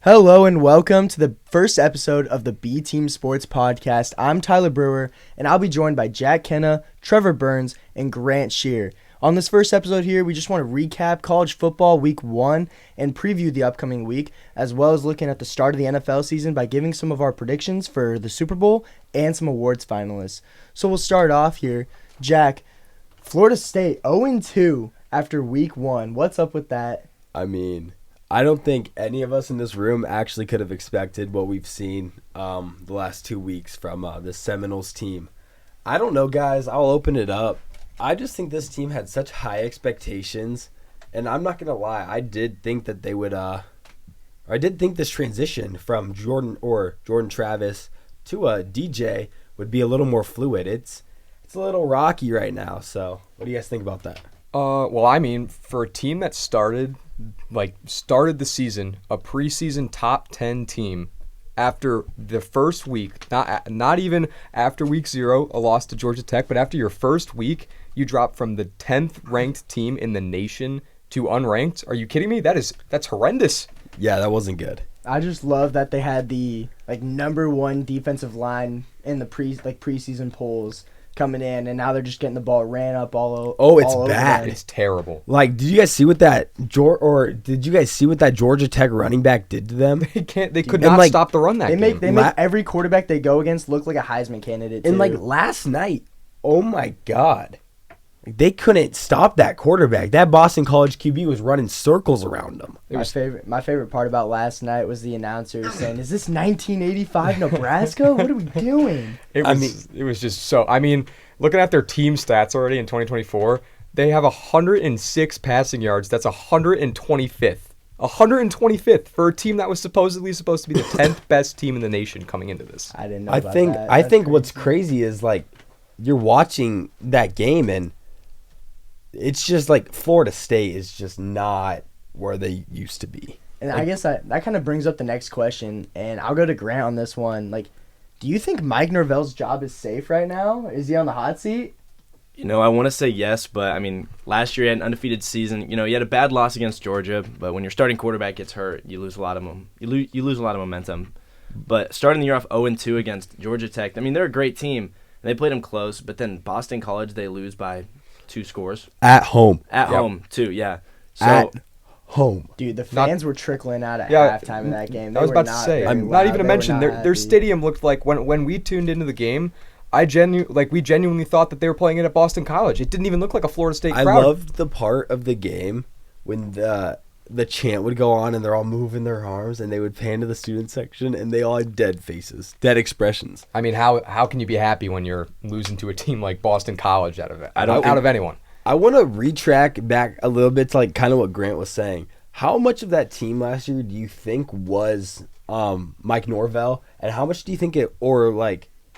Hello and welcome to the first episode of the B Team Sports Podcast. I'm Tyler Brewer, and I'll be joined by Jack Kenna, Trevor Burns, and Grant Shear. On this first episode here, we just want to recap college football week 1 and preview the upcoming week, as well as looking at the start of the NFL season by giving some of our predictions for the Super Bowl and some awards finalists. So we'll start off here. Jack, Florida State 0-2 after week 1. What's up with that? I don't think any of us in this room actually could have expected what we've seen the last 2 weeks from the Seminoles team. I don't know, guys. I'll open it up. I just think this team had such high expectations, and I'm not going to lie. I did think that they would I did think this transition from Jordan Travis to DJ would be a little more fluid. It's a little rocky right now. So what do you guys think about that? For a team that started the season, a preseason top 10 team, after the first week, not even after week 0, a loss to Georgia Tech, but after your first week, you drop from the 10th ranked team in the nation to unranked. Are you kidding me? That's horrendous. Yeah, that wasn't good. I just love that they had the number 1 defensive line in the preseason polls coming in, and now they're just getting the ball ran up all over bad. them. It's terrible. Did you guys see what that Georgia Tech running back did to them? They could not stop the run that game. They make every quarterback they go against look like a Heisman candidate too. And last night, oh my God, they couldn't stop that quarterback. That Boston College QB was running circles around them. My favorite part about last night was the announcer saying, "Is this 1985 Nebraska? What are we doing?" It was just so. Looking at their team stats already in 2024, they have 106 passing yards. That's 125th. 125th for a team that was supposedly supposed to be the 10th best team in the nation coming into this. I didn't know about that. I think what's crazy is you're watching that game and it's just Florida State is just not where they used to be. And I guess that kind of brings up the next question, and I'll go to Grant on this one. Do you think Mike Norvell's job is safe right now? Is he on the hot seat? I want to say yes, but last year he had an undefeated season. He had a bad loss against Georgia, but when your starting quarterback gets hurt, you lose a lot of momentum. But starting the year off 0-2 against Georgia Tech, they're a great team, and they played them close. But then Boston College, they lose by 2 scores at home. Home too, yeah. So at home, dude, the fans were trickling out at halftime of that game. I was about to say, not even to mention their stadium looked like when we tuned into the game. We genuinely thought that they were playing it at Boston College. It didn't even look like a Florida State crowd. I loved the part of the game when the chant would go on and they're all moving their arms and they would pan to the student section and they all had dead faces, dead expressions. How can you be happy when you're losing to a team like Boston College out of anyone? I want to retrack back a little bit to kind of what Grant was saying. How much of that team last year do you think was Mike Norvell, and how much do you think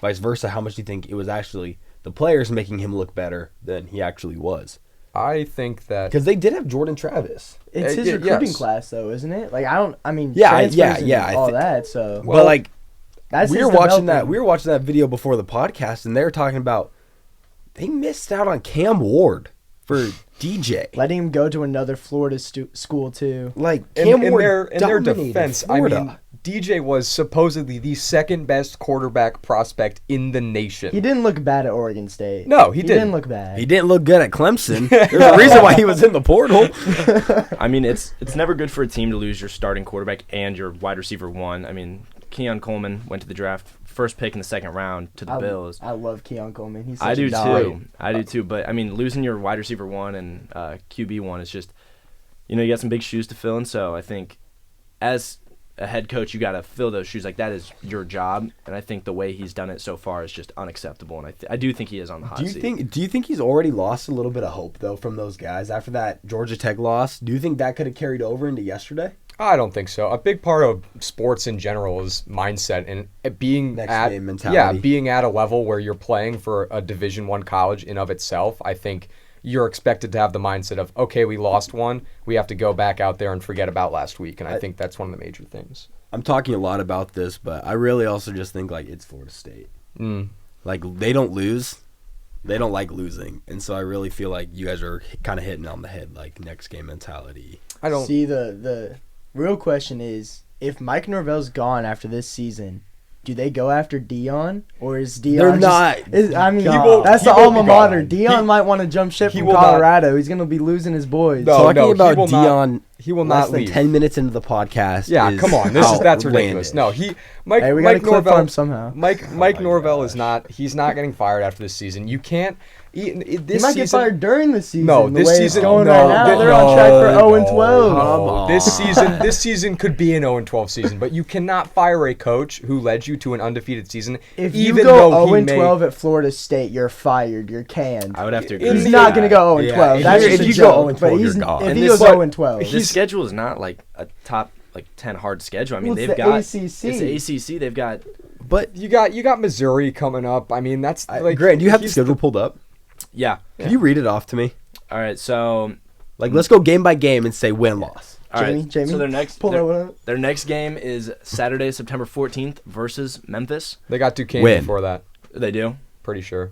vice versa, how much do you think it was actually the players making him look better than he actually was? I think that because they did have Jordan Travis. It's his recruiting class, though, isn't it? That. So, that's we were watching that video before the podcast, and they were talking about they missed out on Cam Ward for DJ, letting him go to another Florida school too. Cam Ward in their defense, Florida. DJ was supposedly the second best quarterback prospect in the nation. He didn't look bad at Oregon State. No, he didn't look bad. He didn't look good at Clemson. There's a reason why he was in the portal. It's never good for a team to lose your starting quarterback and your wide receiver 1. Keon Coleman went to the draft, first pick in the second round to the Bills. I love Keon Coleman. He's such a dog. I do too. But losing your wide receiver 1 and QB 1 is just, you got some big shoes to fill. And so I think as a head coach, you got to fill those shoes. That is your job, and I think the way he's done it so far is just unacceptable. And I do think he is on the hot seat. Do you think he's already lost a little bit of hope though from those guys after that Georgia Tech loss? Do you think that could have carried over into yesterday? I don't think so. A big part of sports in general is mindset and being game mentality. Being at a level where you're playing for a Division I college in of itself. I think you're expected to have the mindset of, okay, we lost one, we have to go back out there and forget about last week. And I think that's one of the major things. I'm talking a lot about this, but I really also just think it's Florida State. They don't lose. They don't like losing. And so I really feel like you guys are kind of hitting on the head, next game mentality. I don't see the real question is if Mike Norvell's gone after this season, do they go after Dion, or is Dion? They're not. That's the won't alma be mater. gone. Dion might want to jump ship he from will not- Colorado. He's gonna be losing his boys. No, Talking he about will not- Dion, he will less not than leave. 10 minutes into the podcast. Yeah, is come on. That's ridiculous. outlandish. No, Mike Hey, we gotta Mike clip Norvell for him somehow. Mike my Norvell gosh. is not. He's not getting fired after this season. You can't. He This might get season, fired during the season. No, the this way season. it's going no, right now. They're on track for 0-12. Come on. This season could be an 0-12 season, but you cannot fire a coach who led you to an undefeated season. If you even go though he 0-12 at Florida State, you're fired. You're canned. I would have to agree. He's with not that. going to go 0-12. Yeah, That's if just a you joke. go 0-12, but you're gone. if And he this- goes 0-12, The schedule is not like a top 10 hard schedule. I mean, Well, it's they've the got ACC. It's the ACC. They've got But, you got Missouri coming up. I mean, that's like Grant, do you have the he's schedule pulled up? yeah. Can you read it off to me? All right, so Like, let's go game by game and say win-loss. all right. Jamie, So their next pull that one up. their next game is Saturday, September 14th versus Memphis. They got Duquesne Win. before that. They do. Pretty sure.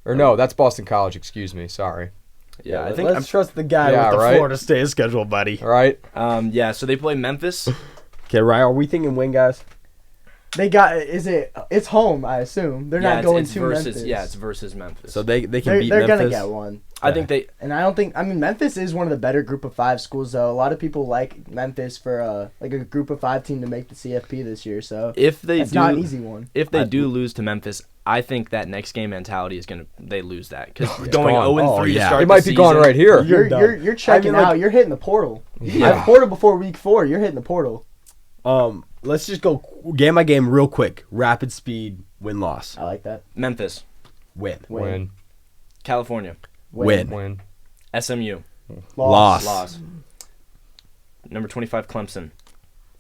Or no, that's Boston College. Excuse me. Sorry. Yeah, I think Let's trust the guy Yeah, with the right? Florida State schedule, buddy. All right. yeah, so they play Memphis. Okay, Ryan, are we thinking win, guys? They got. It's home, I assume. They're yeah, not going it's to versus Memphis. Yeah, it's versus Memphis. So they can They're beat Memphis. gonna get one. I think they And I don't think. I mean, Memphis is one of the better Group of 5 schools, though. A lot of people like Memphis for like a Group of 5 team to make the CFP this year. So if they it's do not an easy one. if they do lose to Memphis, I think that next game mentality is they lose that because It's going gone. 0-3 Oh, to yeah. start It might the be gone season- right here. You're done. checking I mean, like- out. You're hitting the portal. Yeah. Portal before week 4. You're hitting the portal. Let's just go game by game real quick. Rapid speed, win-loss. I like that. Memphis, Win. Win. California, Win. Win. SMU, Loss. loss. Number 25 Clemson.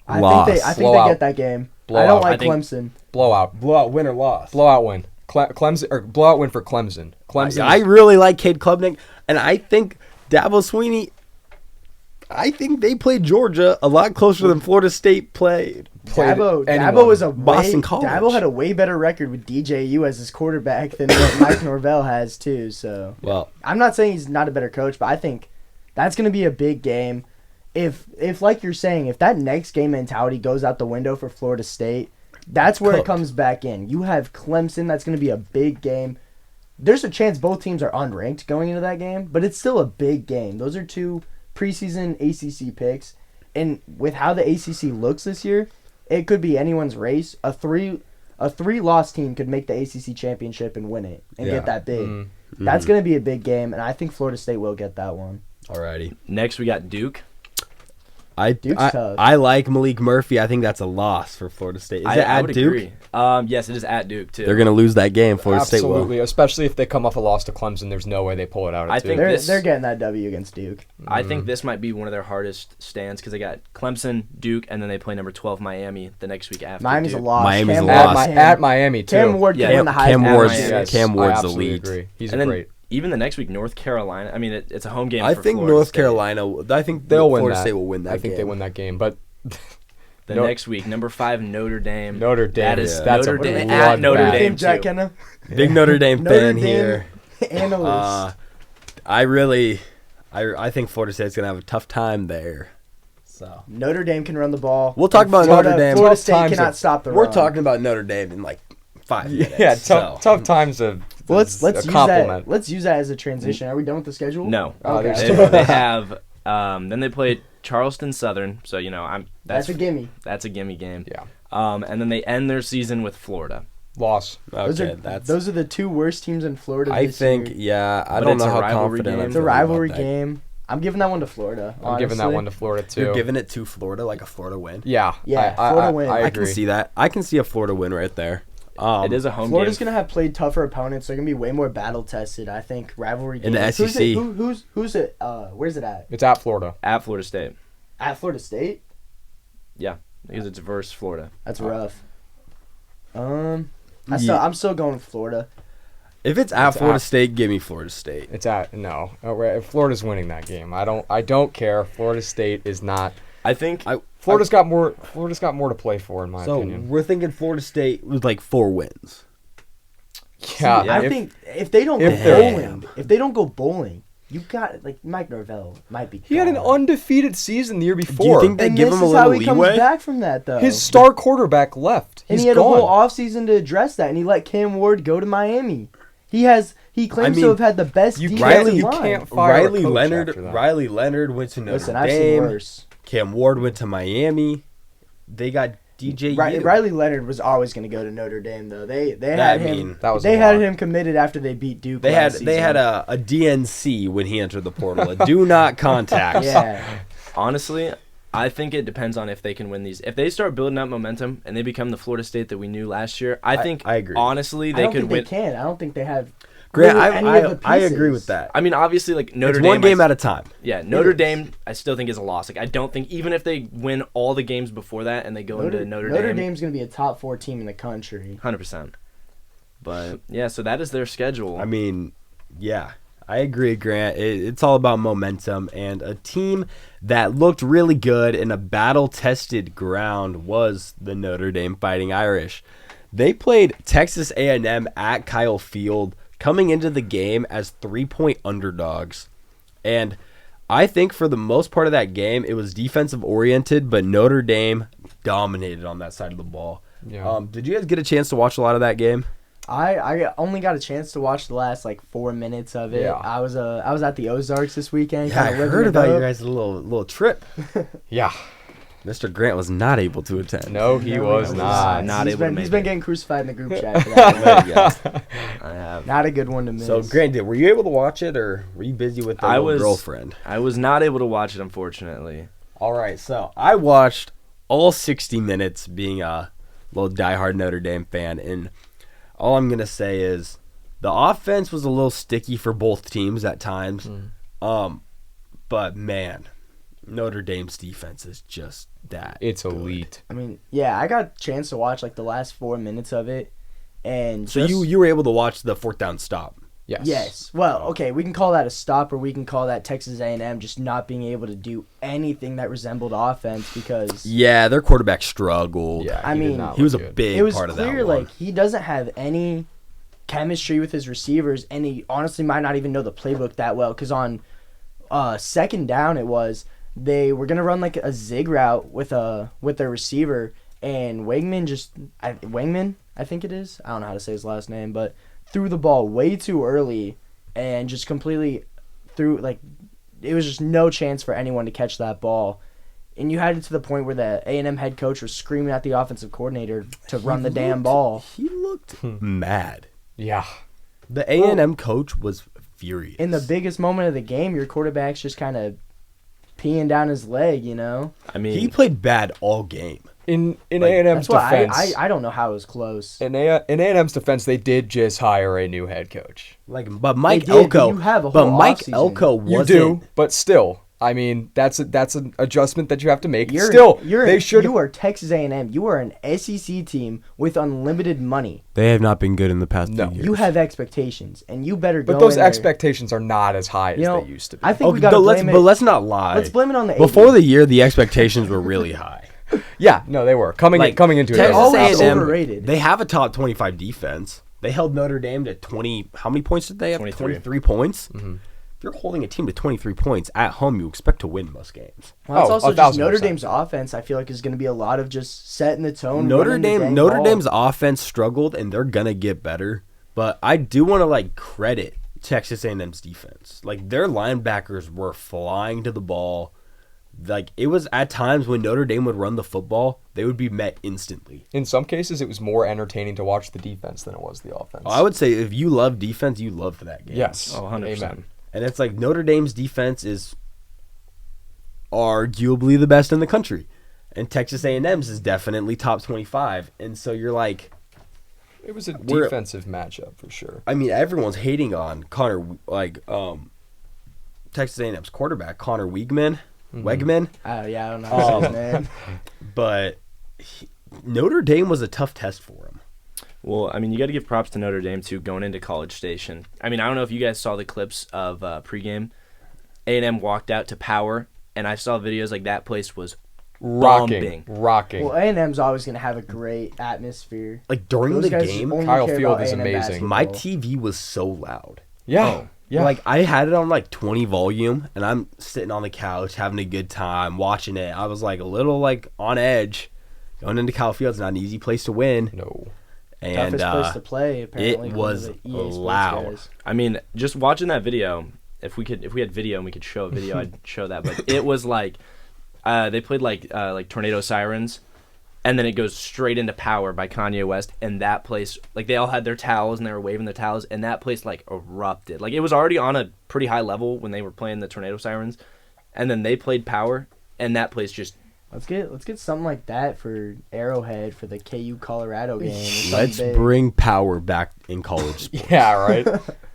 Loss. I think they Blowout. get that game. I Blowout. don't like I think- Clemson. Blowout. Blowout, win or loss. Blowout win. Clemson or blowout win for Clemson. Clemson. I really like Cade Klubnik, and I think Dabo Sweeney. I think they played Georgia a lot closer than Florida State played. Dabo was Boston College. Dabo had a way better record with DJU as his quarterback than what Mike Norvell has too. So Well, I'm not saying he's not a better coach, but I think that's going to be a big game. If like you're saying, if that next game mentality goes out the window for Florida State, that's where it Cooked. comes back in. You have Clemson. That's going to be a big game. There's a chance both teams are unranked going into that game, but it's still a big game. Those are two preseason ACC picks, and with how the ACC looks this year, it could be anyone's race. A three-loss team could make the ACC championship and win it and Yeah. get that big. That's going to be a big game, and I think Florida State will get that one. alrighty. Next, we got Duke. Duke's tough. I like Malik Murphy. I think that's a loss for Florida State. Is it I at would Duke? agree. Yes, it is at Duke too. They're gonna lose that game. Florida State Absolutely, will. especially if they come off a loss to Clemson. There's no way they pull it out. I At think two. They're getting that W against Duke. I think this might be one of their hardest stands because they got Clemson, Duke, and then they play number 12 Miami the next week after. Miami's Duke. a loss. Miami's Cam a Ward- loss. at Miami too. Cam Ward Yeah, can win the Cam Heisman. Ward's Miami. Yes, Cam I Ward's absolutely elite. agree. He's And then great. even the next week, North Carolina. I mean, it's a home game. I for think Florida North State. Carolina. I think They'll win Florida that. State will win that. I think they game. win that game, but The No- next week, number 5 Notre Dame. Notre Dame. That is That's Notre a Dame bloodbath. at Notre Big Dame Jack too. Kenna. Big Notre Dame Notre fan Dame here. Analyst. I think Florida State's gonna have a tough time there. So Notre Dame can run the ball. We'll talk about Florida, Notre Dame. Florida Tough State times cannot of- stop the we're run. talking about Notre Dame in like 5 minutes. yeah, so. tough times of. Well, let's a use compliment. that. Let's use that as a transition. Are we done with the schedule? No. Okay. there's- They have. Then they play Charleston Southern. So That's a gimme. That's a gimme game. Yeah, And then they end their season with Florida. loss. Okay, Those are the two worst teams in Florida. I this think. year. Yeah, I But don't it's know a how rivalry confident game. I'm It's a feeling about rivalry that. game. I'm giving that one to Florida. I'm giving that honestly. one to Florida too. You're giving it to Florida, like a Florida win. Yeah, Yeah, I Florida win. I I agree. can see that. I can see a Florida win right there. It is a home Florida's game. gonna have played tougher opponents. They're gonna be way more battle tested. I think rivalry In the games. SEC. Who's it? Where's it at? It's at Florida. At Florida State. At Florida State. Yeah, because it's versus Florida. That's rough. Yeah. I'm still going with Florida. If it's at It's Florida at- State, give me Florida State. It's at no. Florida's winning that game. I don't care. Florida State is not. I think. Florida's got more to play for, in my So opinion. we're thinking Florida State with like 4 wins. Yeah, Yeah, I think if they don't if go they're- bowling, if they don't go bowling, You got Mike Norvell might be. He had an gone. undefeated season the year before. Do you think they And give this him a is how little he comes leeway? back from that though. His star quarterback left. and He's he had gone. a whole offseason to address that, and he let Cam Ward go to Miami. He claims to have had the best you defensive you line. can't fire a Riley coach Leonard. after that. Riley Leonard went to Notre Listen, I've seen Dame. worse. Cam Ward went to Miami. They got DJ. Riley Leonard was always going to go to Notre Dame, though. They had him. That was they a had lot. him committed after they beat Duke. They last had season. a DNC when he entered the portal. A do not contact. Yeah. Honestly, I think it depends on if they can win these. If they start building up momentum and they become the Florida State that we knew last year, I think I agree. honestly I they don't could think win. they can. I don't think they have. Grant, really any of the I agree pieces. with that. I mean, obviously, like Notre It's Dame. one game at a time. Yeah, Notre is. Dame, I still think is a loss. Like, I don't think even if they win all the games before that and they go into Notre Dame, Dame's going to be a top 4 team in the country. 100%. But yeah, so that is their schedule. I mean, yeah, I agree, Grant. It's all about momentum, and a team that looked really good in a battle-tested ground was the Notre Dame Fighting Irish. They played Texas A&M at Kyle Field, coming into the game as 3-point underdogs. And I think for the most part of that game, it was defensive-oriented, but Notre Dame dominated on that side of the ball. Yeah. Did you guys get a chance to watch a lot of that game? I only got a chance to watch the last 4 minutes of it. Yeah. I was at the Ozarks this weekend. Yeah, I kinda living heard it about up. you guys' little trip. Yeah. Mr. Grant was not able to attend. No, he was not. not He's able to been, make he's been it. getting crucified in the group chat for that one. There you go. I have. Not a good one to miss. So, Grant, were you able to watch it, or were you busy with I your was- girlfriend? I was not able to watch it, unfortunately. All right, so I watched all 60 minutes, being a little diehard Notre Dame fan, and all I'm gonna say is the offense was a little sticky for both teams at times. But man, Notre Dame's defense is just that. It's good. elite. I mean, yeah, I got a chance to watch the last 4 minutes of it, and So you were able to watch the fourth down stop. Yes. Yes. Well, okay, we can call that a stop, or we can call that Texas A&M just not being able to do anything that resembled offense because Yeah, their quarterback struggled. Yeah. I he did mean, not He was a look good. big it was part of that clear one. he doesn't have any chemistry with his receivers, and he honestly might not even know the playbook that well because on second down they were gonna run a zig route with their receiver, and Wingman, I think it is, I don't know how to say his last name, but threw the ball way too early and just completely threw it was just no chance for anyone to catch that ball. And you had it to the point where the A&M head coach was screaming at the offensive coordinator to run the damn ball. He looked mad. Yeah. The A&M coach was furious. In the biggest moment of the game, your quarterback's just kind of peeing down his leg, you know? I mean, He played bad all game. In Like, A&M's That's why defense, I don't know how it was close. in A&M's defense, they did just hire a new head coach. But Mike They did, but Elko, you have a but whole Mike offseason. Elko You wasn't. do, but still, I mean, that's an adjustment that you have to make. You are Texas A&M. You are an SEC team with unlimited money. They have not been good in the past No. 2 years. You have expectations, and you better go But those in there. expectations are not as high as You know, they used to be. I think we got to blame it. But let's not lie. Let's blame it on the Before A-game. the year, the expectations were really high. Yeah, no, they were coming into it. Texas Texas A&M A&M, overrated. They have a top 25 defense. They held Notre Dame to 20. How many points did they have? 23. 23 points. Mm-hmm. If you're holding a team to 23 points at home, you expect to win most games. Well, it's Oh, also just 1000%. Notre Dame's offense. I feel like is going to be a lot of just setting the tone. Notre running the Dame, dang Notre ball. Dame's offense struggled, and they're gonna get better. But I do want to credit Texas A&M's defense. Their linebackers were flying to the ball. It was at times when Notre Dame would run the football, they would be met instantly. In some cases, it was more entertaining to watch the defense than it was the offense. I would say if you love defense, you love that game. Yes. oh, 100%. Amen. And it's Notre Dame's defense is arguably the best in the country, and Texas A&M's is definitely top 25. And so you're It was a We're- defensive matchup for sure. I mean, everyone's hating on Connor, Texas A&M's quarterback Connor Wegman, Oh yeah, I don't know how to say his name. but Notre Dame was a tough test for him. Well, I mean, you got to give props to Notre Dame, too, going into College Station. I mean, I don't know if you guys saw the clips of pregame. A&M walked out to Power, and I saw videos that place was bombing. Rocking. Well, A&M's always going to have a great atmosphere. During Those the guys game, only Kyle care Field about is A&M amazing. basketball. my TV was so loud. Yeah. Oh, Yeah. Like, I had it on, like, 20 volume, and I'm sitting on the couch having a good time watching it. I was, like, a little, like, on edge. Going into Cal Field's not an easy place to win. No. And Toughest place to play, apparently. it was according to the EA Sports loud. guys. I mean, just watching that video, if we had video and we could show a video, I'd show that. But it was like they played like Tornado Sirens, and then it goes straight into Power by Kanye West, and that place, like, they all had their towels and they were waving their towels, and that place like erupted. Like, it was already on a pretty high level when they were playing the Tornado Sirens, and then they played Power, and that place just. Let's get something like that for Arrowhead for the KU Colorado game. Let's bring Power back in college sports. Yeah, right?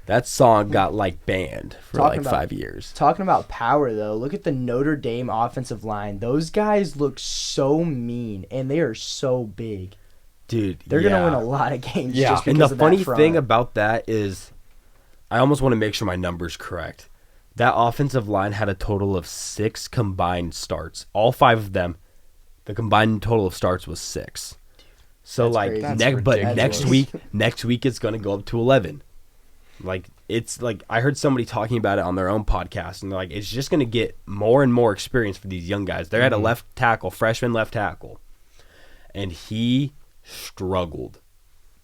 That song got, like, banned for, Talking like, about- 5 years. Talking about power, though, look at the Notre Dame offensive line. Those guys look so mean, and they are so big. Dude, They're yeah. going to win a lot of games Yeah. just because And the of funny that front. thing about that is I almost want to make sure my number's correct. That offensive line had a total of 6 combined starts. All 5 of them, the combined total of starts was 6. So, That's like, crazy. That's but ridiculous. next week it's going to go up to 11. Like, it's like I heard somebody talking about it on their own podcast, and they're like, it's just going to get more and more experience for these young guys. They're at a left tackle, freshman left tackle, and he struggled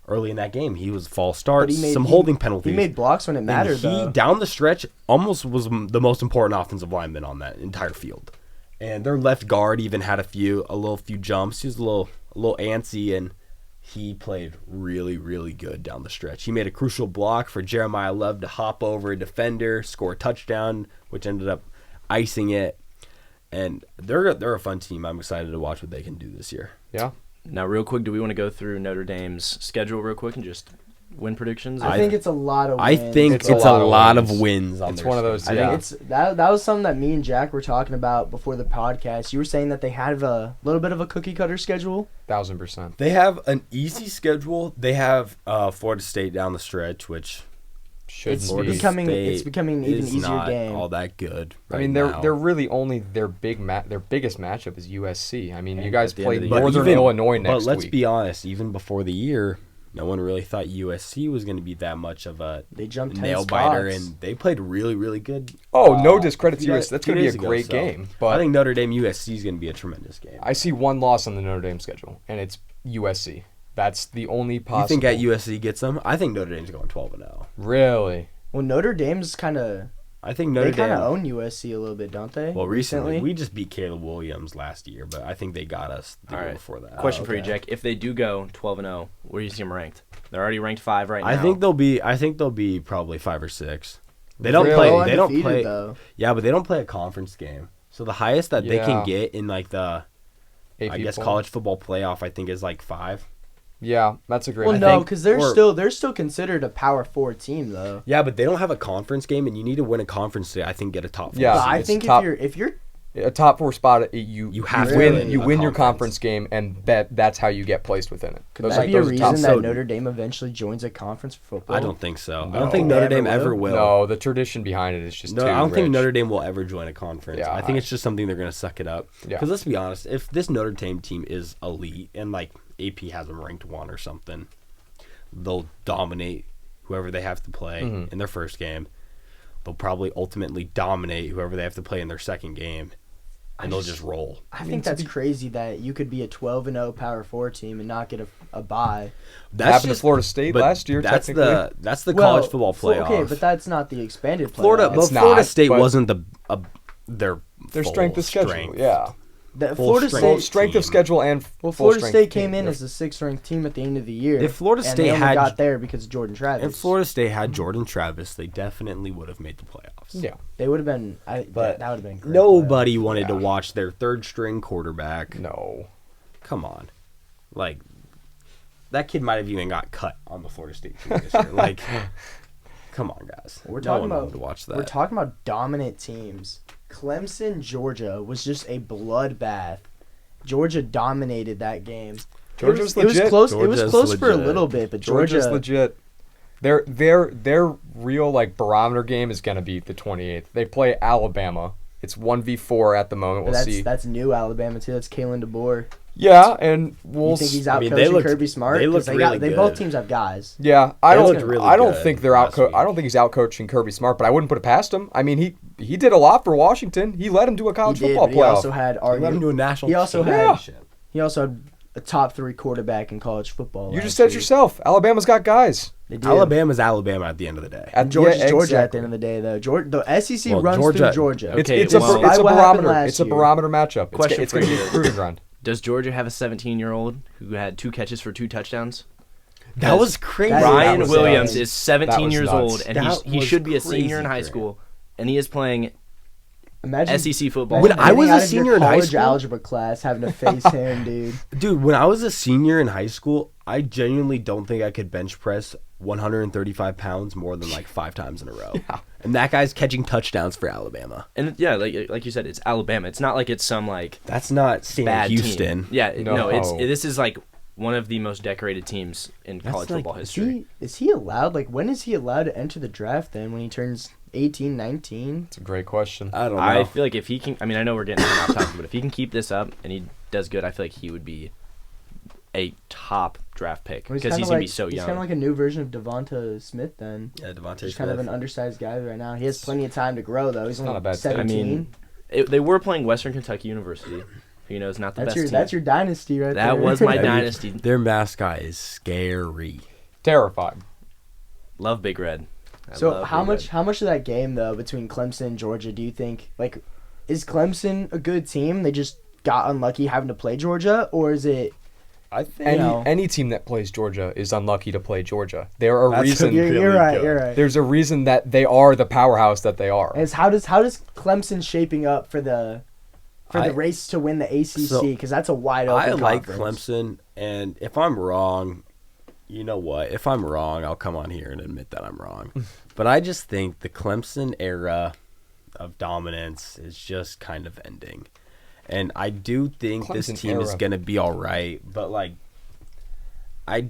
early in that game. He was false starts, some holding penalties. He made blocks when it mattered, And he, though. down the stretch, almost was the most important offensive lineman on that entire field. And their left guard even had a few jumps. He was a little antsy, and he played really, really good down the stretch. He made a crucial block for Jeremiah Love to hop over a defender, score a touchdown, which ended up icing it. And they're a fun team. I'm excited to watch what they can do this year. Yeah. Now, real quick, do we want to go through Notre Dame's schedule real quick and just win predictions? I think it's a lot of I wins. think It's it's a a lot of lot of wins. wins on It's their one of those, schedule. yeah. I think it's that was something that me and Jack were talking about before the podcast. You were saying that they have a little bit of a cookie cutter schedule. 1,000%. They have an easy schedule. They have Florida State down the stretch, which Shouldn't It's be. becoming State it's becoming an even is easier not game. all that good. I right mean, now. they're really only their biggest matchup is USC. I mean, you guys at the end of played the year. Northern even- Illinois next But let's week. be honest. Even before the year, no one really thought USC was going to be that much of a They jumped 10 nail biter, spots. and they played really, really good. Oh, no discredit to few USC. That's going to be a days ago, great so game. I But think Notre Dame USC is going to be a tremendous game. I see one loss on the Notre Dame schedule, and it's USC. That's the only possible. You think at USC gets them? I think Notre Dame's going 12-0. Really? Well, Notre Dame's kind of I think Notre they kind Dame. of own USC a little bit, don't they? Well, recently we just beat Caleb Williams last year, but I think they got us the All year right. before that. Question for you, okay. Jack. If they do go 12-0, where do you see them ranked? They're already ranked 5 right now. I think they'll be probably 5 or 6. They don't Really? play. Well, They don't undefeated, play. though. Yeah, but they don't play a conference game. So the highest that they Yeah. can get in like the AP I guess poll? college football playoff, I think is like 5. Yeah, that's a great. Well, I no, think- because or- they're still considered a Power 4 team though. Yeah, but they don't have a conference game, and you need to win a conference to I think get a top 4. Yeah. But I it's think top- if you're a top 4 spot. You have to win. win You a win your conference. conference game, and that's how you get placed within it. could that be a those are reason top- that so- Notre Dame eventually joins a conference football? I don't think so. I No. don't think They Notre ever Dame will? ever will. No, the tradition behind it is just No, too I don't think rich. Notre Dame will ever join a conference. Yeah, I think it's just something they're going to suck it up. Yeah. Because let's be honest, if this Notre Dame team is elite and like AP has them ranked 1 or something, they'll dominate whoever they have to play Mhm. in their first game. They'll probably ultimately dominate whoever they have to play in their second game, and they'll just roll. I mean, think to that's be- crazy that you could be a 12-0 Power 4 team and not get a bye. Happened to Florida State but last year, That's technically. that's the Well, college football playoff. Okay, but that's not the expanded playoff. Florida, It's but Florida not, State but- wasn't their Their full strength of schedule. strength. Yeah. The full Florida strength. Full State. strength of team. schedule and Well, full Florida strength State came team. in as the 6th-ranked team at the end of the year. If Florida and State they only had- got there because of Jordan Travis. If Florida State had Jordan Travis, they definitely would have made the playoffs. Yeah. They would have been. But that would have been. Great Nobody wanted to Yeah. watch their third string quarterback. No. Come on. Like, that kid might have even got cut on the Florida State team this year. Like, come on, guys. We're No talking one about wanted to watch that. We're talking about dominant teams. Clemson, Georgia was just a bloodbath. Georgia dominated that game. Georgia's it was legit. close. It was Georgia's close for a legit. little bit, but Georgia's Georgia. legit. Their real like barometer game is gonna be the 28th. They play Alabama. It's 1v4 at the moment. We'll see. That's new Alabama too. That's Kalen DeBoer. Yeah, and we'll. You think he's I out mean, coaching they looked- Kirby Smart? they 'Cause looked really they both good. teams have guys. Yeah, I They don't. looked really I don't good think they're last week. I don't think he's out coaching Kirby Smart, but I wouldn't put it past him. I mean, he did a lot for Washington. He led him to a He college did, football but he playoff. also had Let him do a national He also had- championship. He also had a top 3 quarterback in college football. You last just said year. yourself. Alabama's got guys. They did. Alabama's Alabama at the end of the day. And Georgia's Yeah, Georgia at the exactly. end of the day, though. The SEC Well, runs Georgia- through Georgia. Okay, It's a well- Despite what happened barometer. last It's a year. barometer matchup. Question It's for going to you. be a proving ground. Does Georgia have a 17-year-old who had 2 catches for 2 touchdowns? That was crazy. That- Ryan was Williams nuts. is 17 That was years nuts. old, and That he was should be a senior in crazy high for school, and he is playing Imagine SEC football. When I was getting a out of your senior in high college school- algebra class, having to face him, dude. Dude, when I was a senior in high school, I genuinely don't think I could bench press 135 pounds more than like 5 times in a row. Yeah. And that guy's catching touchdowns for Alabama. And yeah, like you said, it's Alabama. It's not like it's some like That's not Sam bad Houston. team. Yeah, no, No. this is like one of the most decorated teams in That's college like- football history. Is he allowed? Like, when is he allowed to enter the draft then? When he turns 18, 19? It's a great question. I don't know. I feel like if he can, I mean, I know we're getting off topic, but if he can keep this up and he does good, I feel like he would be a top draft pick Well, because kinda he's gonna like- be so He's young. kind of like a new version of Devonta Smith then. yeah, Devontae He's kind of an undersized guy right now. He has plenty of time to grow, though. He's not a only bad take. 17. I mean, they were playing Western Kentucky University, who you know is not the that's best team. your dynasty right there. That was my I mean, dynasty. Their mascot is scary. Terrified. Love Big Red. I So love how Big much Red. how much of that game though between Clemson and Georgia do you think, like, is Clemson a good team? They just got unlucky having to play Georgia, or is it? I think Any team that plays Georgia is unlucky to play Georgia. There are That's reason. Really You're right. good. You're right. There's a reason that they are the powerhouse that they are. And it's how does Clemson shaping up for the I- race to win the ACC? So, Because that's a wide open. I like conference. Clemson, and if I'm wrong, you know what? If I'm wrong, I'll come on here and admit that I'm wrong. But I just think the Clemson era of dominance is just kind of ending. And I do think this Clemson team is era. going to be all right, but like they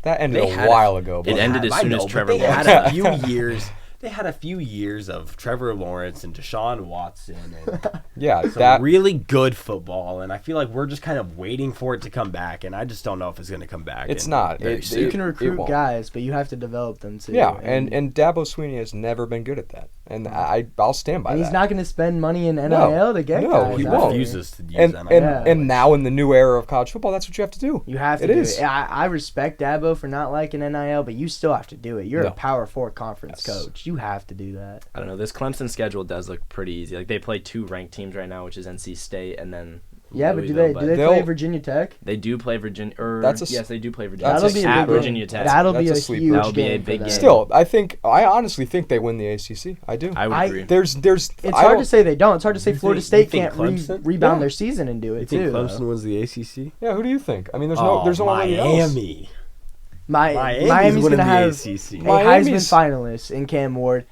That ended They a had while ago. It But ended as I soon know, as but Trevor they Lawrence. had a few years. They had a few years of Trevor Lawrence and Deshaun Watson and yeah, some that really good football, and I feel like we're just kind of waiting for it to come back, and I just don't know if it's going to come back. It's not. very It- soon. You can recruit won't. guys, but you have to develop them too. yeah, and Dabo Sweeney has never been good at that, and I'll stand by and that. he's not going to spend money in NIL to get No, guys. he out won't. there. refuses to use and them. Yeah. and now in the new era of college football, that's what you have to do. You have to It do is. it. I respect Dabo for not liking NIL, but you still have to do it. You're No. a Power 4 conference Yes. coach. You have to do that. I don't know. This Clemson schedule does look pretty easy. Like they play 2 ranked teams right now, which is NC State and then Yeah, but Louisville, do they they'll- play Virginia Tech? They do play Virginia. That's They do play Virginia. that's That'll a be a at big Virginia game. Tech. That'll be That's a a sleeper. huge That'll be a game for big them. game. Still, I honestly think they win the ACC. I do. I would I- agree. There's It's I hard don't- to say they don't. It's hard to say You Florida think- State you think can't Clemson? rebound Yeah. their season and do You it think too. Clemson though. wins the ACC? Yeah, who do you think? I mean, there's no one else. Miami. Miami's winning gonna the have ACC. a Miami's- Heisman finalist in Cam Ward.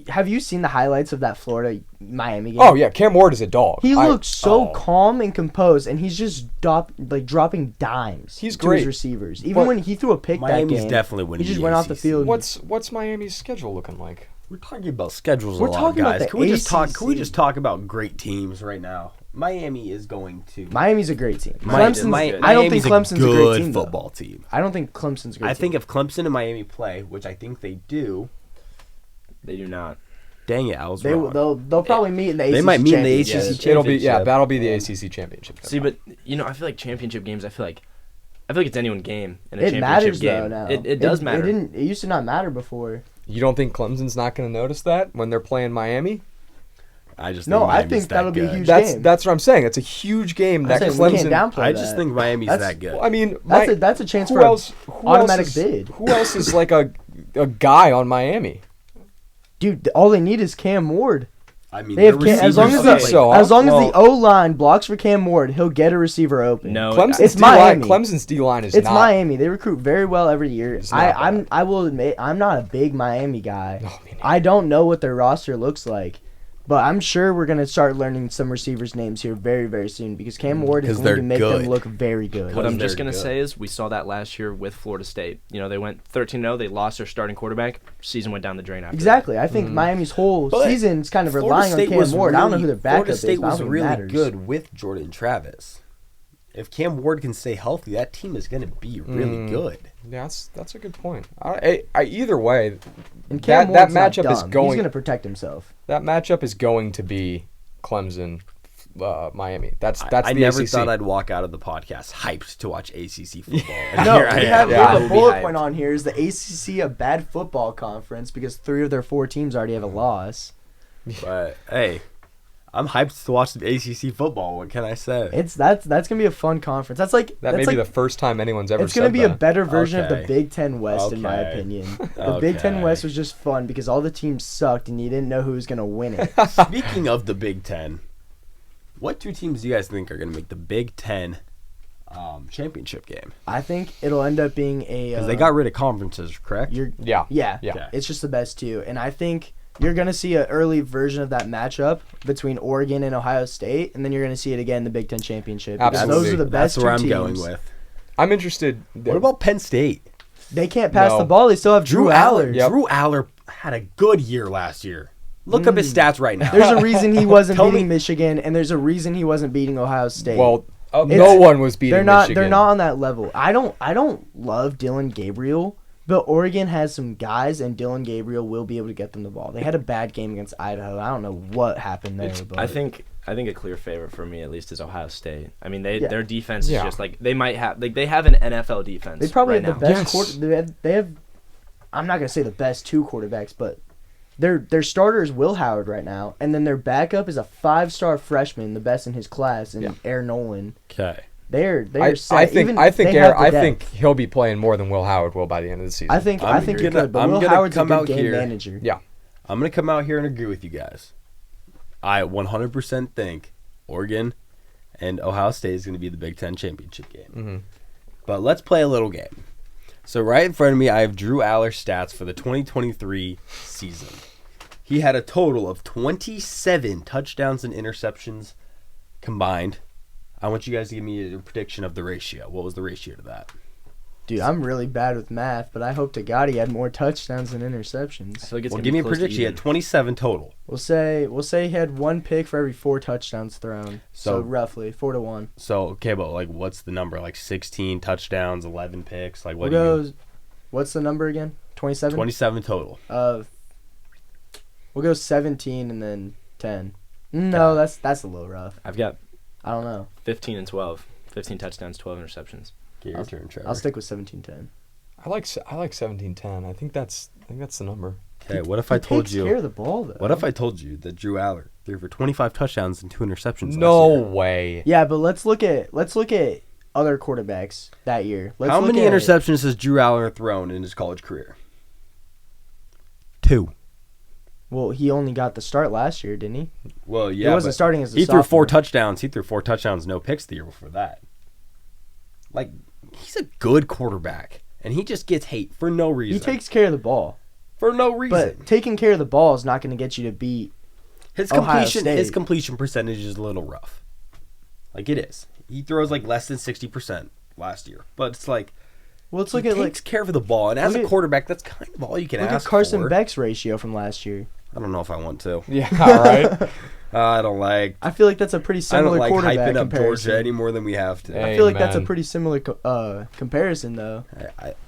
Have you seen the highlights of that Florida Miami game? Oh yeah, Cam Ward is a dog. He looks so oh. calm and composed, and he's just dropping dimes. He's to great. his receivers. Even But when he threw a pick Miami's that game, definitely winning. he just the went off the ACC. field. What's Miami's schedule looking like? We're talking about schedules. We're a lot, talking about guys. the Can we just talk? ACC. Can we just talk about great teams right now? Miami is going to. Miami's a great team. Miami- Clemson's, Mi- I don't think Miami's Clemson's a a great good team. though. football team. I don't think Clemson's a great I team. think if Clemson and Miami play, which I think they do, They do not. dang it, I was they wrong. they'll probably meet in the ACC. They might meet in the championship. ACC Yes. It'll be championship. that'll be the ACC championship. See, but I feel like championship games. I feel like it's anyone's game in a It championship matters game. though now. It does matter. It used to not matter before. You don't think Clemson's not going to notice that when they're playing Miami? I just No, think I Miami's think that that'll be a good. huge That's game. that's what I'm saying. It's a huge game that I'm saying we can't Clemson. downplay I just that. think Miami's That's- that good. I mean, That's a chance who for else? an automatic else bid. Who else is like a guy on Miami? Dude, all they need is Cam Ward. I mean, They have their as long as receivers Okay, so, as long as well- the O line blocks for Cam Ward, he'll get a receiver open. No, Clemson's It's D-line, Miami. Clemson's D line is It's not. Miami. They recruit very well every year. It's not I will admit I'm not a big Miami guy. No, me neither. I don't know what their roster looks like, But I'm sure we're going to start learning some receivers' names here very, very soon because Cam Ward is 'Cause going they're to make good. them look very good. What I'm They're just going to good. say is we saw that last year with Florida State. You know, they went 13-0. They lost their starting quarterback. Season went down the drain after Exactly. I think Miami's whole But season is kind of Florida relying on State Cam was Ward. I don't know who really- their backup Florida is, State but I was don't think it really matters. good with Jordan Travis. If Cam Ward can stay healthy, that team is going to be really good. Yeah, that's a good point. I either way, And Cam that Ward's not matchup is dumb. going. He's going to protect himself. That matchup is going to be Clemson, Miami. That's I the never ACC. thought I'd walk out of the podcast hyped to watch ACC football. And No, here I we am. have, we Yeah. have We'll a be bullet hyped. point on here. Is the ACC a bad football conference because 3 of their 4 teams already have a loss? But hey, I'm hyped to watch the ACC football. What can I say? That's gonna be a fun conference. That's like That that's may like, be the first time anyone's ever It's gonna said be a that. better version of the Okay. Big Ten West, in my Okay. opinion. The Big Ten Okay. West was just fun because all the teams sucked and you didn't know who was gonna win it. Speaking of the Big Ten, what 2 teams do you guys think are going to make the Big Ten championship game? I think it'll end up being a Because they got rid of conferences, correct? Yeah. yeah. Yeah. It's just the best 2, and I think you're gonna see an early version of that matchup between Oregon and Ohio State, and then you're gonna see it again in the Big Ten championship. Because Absolutely. those are the best That's where 2 I'm going teams. with. I'm interested. What about Penn State? They can't pass No. the ball. They still have Drew Aller. Yep. Drew Aller had a good year last year. Look up his stats right now. There's a reason he wasn't Tell beating me- Michigan, and there's a reason he wasn't beating Ohio State. Well, no It's- one was beating they're not. Michigan. They're not on that level. I don't love Dylan Gabriel, but Oregon has some guys, and Dylan Gabriel will be able to get them the ball. They had a bad game against Idaho. I don't know what happened there, but I think a clear favorite for me at least is Ohio State. I mean, Yeah. their defense is Yeah. just like they might have like they have an NFL defense. they probably right have the now. best Yes. They have. I'm not gonna say the best 2 quarterbacks, but their starter is Will Howard right now, and then their backup is a 5-star freshman, the best in his class, and Yeah. Air Nolan. Okay. They're I set. think Even I think they Aaron, have the I depth. think he'll be playing more than Will Howard will by the end of the season. I think I'm he gonna- could, but I'm Will gonna Howard's a come good out game here. manager. Yeah. I'm going to come out here and agree with you guys. I 100% think Oregon and Ohio State is going to be the Big Ten championship game. Mm-hmm. But let's play a little game. So right in front of me, I have Drew Aller's stats for the 2023 season. He had a total of 27 touchdowns and interceptions combined. I want you guys to give me a prediction of the ratio. What was the ratio to that? Dude, I'm really bad with math, but I hope to God he had more touchdowns than I interceptions. feel like it's Well, gonna give be me a close to prediction. He had even. 27 total. We'll say he had 1 pick for every 4 touchdowns thrown. So So- roughly 4-1. So, okay, but like what's the number? Like 16 touchdowns, 11 picks? Like what We'll do go. What's the number again? 27. 27 total. We'll go 17 and then 10. No, that's a little rough. I've got I don't know. 15 and 12. 15 touchdowns, 12 interceptions. Get your turn, Trevor. I'll stick with 17-10. I like 17-10. I think that's the number. Okay, what if I He told takes you? care of the ball though. What if I told you that Drew Aller threw for 25 touchdowns and 2 interceptions No last year? way. Yeah, but let's look at other quarterbacks that year. Let's How look many at- interceptions has Drew Aller thrown in his college career? 2. Well, he only got the start last year, didn't he? Well, yeah, he wasn't but starting as a he threw 4 sophomore. touchdowns. He threw 4 touchdowns, no picks the year before that. Like, he's a good quarterback, and he just gets hate for no reason. He takes care of the ball. for no reason. But taking care of the ball is not going to get you to beat. His Ohio completion State. percentage is a little rough. Like it is. He throws like less than 60% last year. But it's like Well, let's he look at takes care of the ball, and as look a at- quarterback, that's kind of all you can look at ask Carson for. Beck's ratio from last year. I don't know if I want to. Yeah, all right. I don't like. I feel like that's a pretty I similar don't like quarterback hyping up comparison. Georgia any more than we have to. Hey. I feel like that's a Amen. pretty similar comparison, though.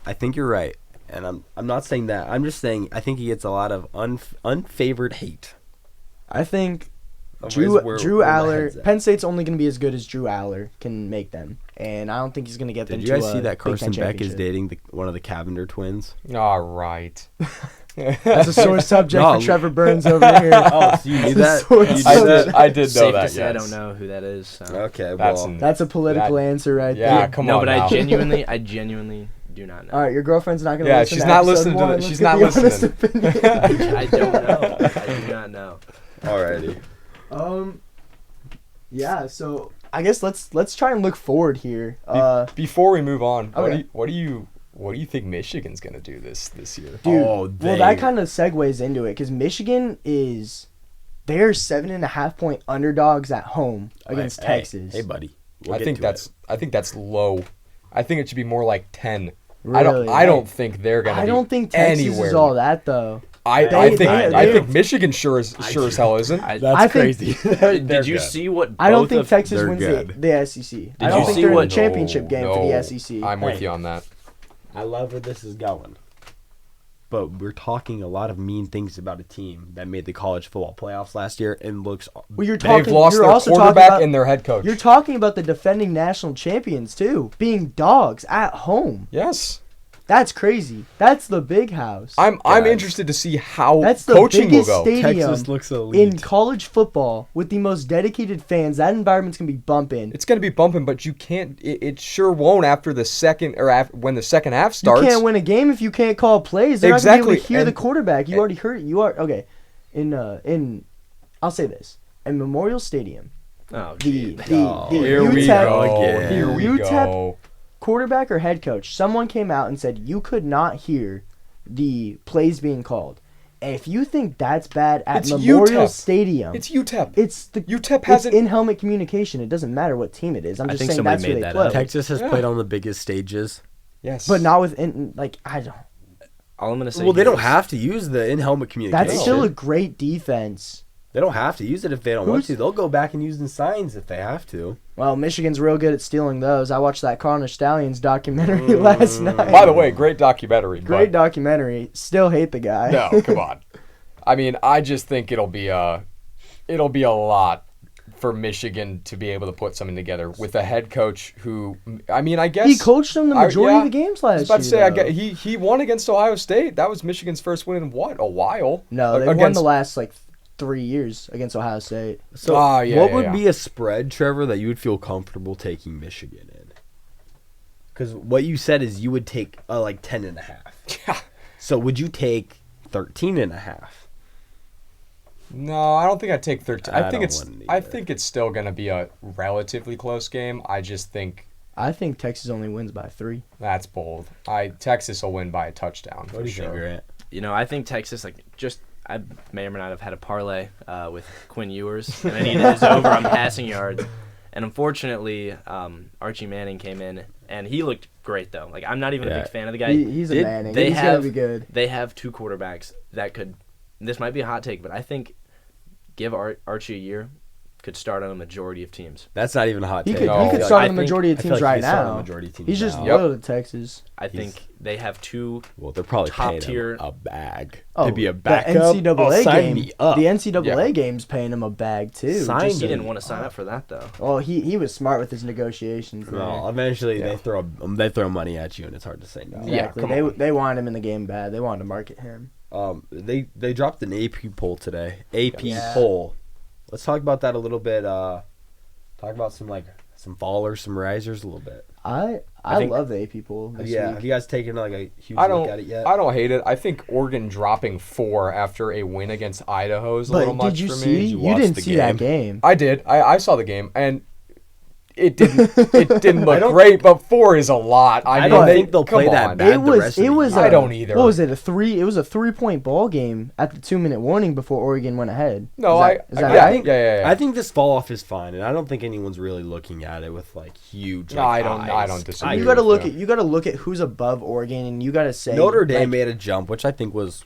I think you're right, and I'm not saying that. I'm just saying I think he gets a lot of unfavored hate. I think Of Drew where my Aller, head's at. Penn State's only going to be as good as Drew Aller can make them, and I don't think he's going to get them. Did you to guys see a that Big Ten Carson Beck is championship. dating one of the Cavender twins? All right. That's a sore subject No. for Trevor Burns over here. Oh, so you knew that? So You it's knew I so- that? I did know Safe that. to say I yes. don't know who that is. So. Okay, That's well, an- That's a political That- answer right Yeah, there. come no, on but now. I genuinely do not know. All right, your girlfriend's not going to Yeah, listen she's to not episode listening to one. the- Let's she's get not the honest listening. opinion. I don't know. I do not know. alrighty. Yeah. So I guess let's try and look forward here. Before we move on, Okay. what do you think Michigan's gonna do this year? Dude, Oh, well, that kind of segues into it because Michigan is They're 7.5-point underdogs at home against Hey, Texas. Hey, buddy. I think that's low. I think it should be more like 10. Really? I don't think they're gonna. I don't think be Texas anywhere. is all that though. I They- think Michigan sure as hell isn't. That's I think- crazy. Did you see what? I don't both think of- Texas they're wins good. the SEC. I Did don't you think see they're in what- the championship game for the No, SEC. I'm with Hey. you on that. I love where this is going. But we're talking a lot of mean things about a team that made the college football playoffs last year and looks. Well, you're They've talking. lost You're their also talking quarterback about, and their head coach. You're talking about the defending national champions too, being dogs at home. Yes. That's crazy. That's the big house. I'm Guys. interested to see how That's the coaching will biggest go. stadium Texas looks elite. in college football with the most dedicated fans. That environment's gonna be bumping. It's going to be bumping, but you can't. It sure won't after the second or after, when the second half starts. You can't win a game if you can't call plays. They're not gonna be able Exactly, to hear the and- quarterback. You already heard it. You are okay. In I'll say this. In Memorial Stadium, Oh, the gee. the Here we UTEP go again. Here we UTEP go. quarterback or head coach, someone came out and said you could not hear the plays being called. And if you think that's bad at It's Memorial UTEP. It's UTEP. it's the UTEP it's hasn't. in-helmet communication. It doesn't matter what team it is. I'm I just think saying somebody that's where made they that play. up. Texas has Yeah. played on the biggest stages. Yes. But not with I don't. All I'm gonna say. Well, they here don't is- have to use the in-helmet communication. That's still a great defense. They don't have to use it if they don't want Who's- to. They'll go back and use the signs if they have to. Well, Michigan's real good at stealing those. I watched that Connor Stallions documentary last night. By the way, great documentary. Great but- documentary. Still hate the guy. No, come on. I mean, I just think it'll be a lot for Michigan to be able to put something together with a head coach who, I mean, I guess He coached them the majority yeah, of the games I last was about to say, year. I though. get, he won against Ohio State. That was Michigan's first win in what, a while? No, they won Against- the last 3 years against Ohio State. So, yeah, what yeah, would yeah. be a spread, Trevor, that you would feel comfortable taking Michigan in? Because what you said is you would take 10.5. Yeah. So would you take 13.5? No, I don't think I'd take 13. I I think don't I either. think it's still going to be a relatively close game. I just think I think Texas only wins by 3. that's bold. Texas will win by a touchdown for What do you sure. think, Grant? I think Texas, I may or may not have had a parlay with Quinn Ewers, and I needed his over on passing yards. And unfortunately, Archie Manning came in, and he looked great, though. I'm not even a Yeah. big fan of the guy. He's a Manning. They He's have, gonna be good. They have 2 quarterbacks that could – this might be a hot take, but I think give Archie a year, could start on a majority of teams. That's not even a hot He take. could, No. he could I start I on the think- majority of I feel teams like he right could start on now. the majority of teams He's just now. Yep. loyal to Texas. I think they have 2 Well, they're probably top paying tier- him a bag. Oh, to be a the backup. NCAA sign game. me up. The NCAA Yeah. game's paying him a bag too. Sign just he so- didn't want to sign up for that, though. Well, he was smart with his negotiations. There. Well, eventually Yeah. they throw money at you, and it's hard to say no. Yeah, Exactly. come they on. they wanted him in the game bad. They wanted to market him. They dropped an AP poll today. AP Yeah. poll. Let's talk about that a little bit. Talk about some fallers, some risers a little bit. I think- love the AP poll. This Have week. you guys taken a huge I look at it yet? don't hate it. I think Oregon dropping 4 after a win against Idaho is a But little much did you for see? me. Did you You watch didn't the see that game? game. I did. I saw the game and it didn't look great, but 4 is a lot. I don't mean, think they'll come play that on. bad. It the was. rest of It the was. year. I don't either. What was it? It was a 3-point ball game at the 2-minute warning before Oregon went ahead. No, is that yeah, right? yeah. I think this fall off is fine, and I don't think anyone's really looking at it with huge. No, I don't eyes. disagree. You agree got to with look at who's above Oregon, and you got to say Notre Dame like, made a jump, which I think was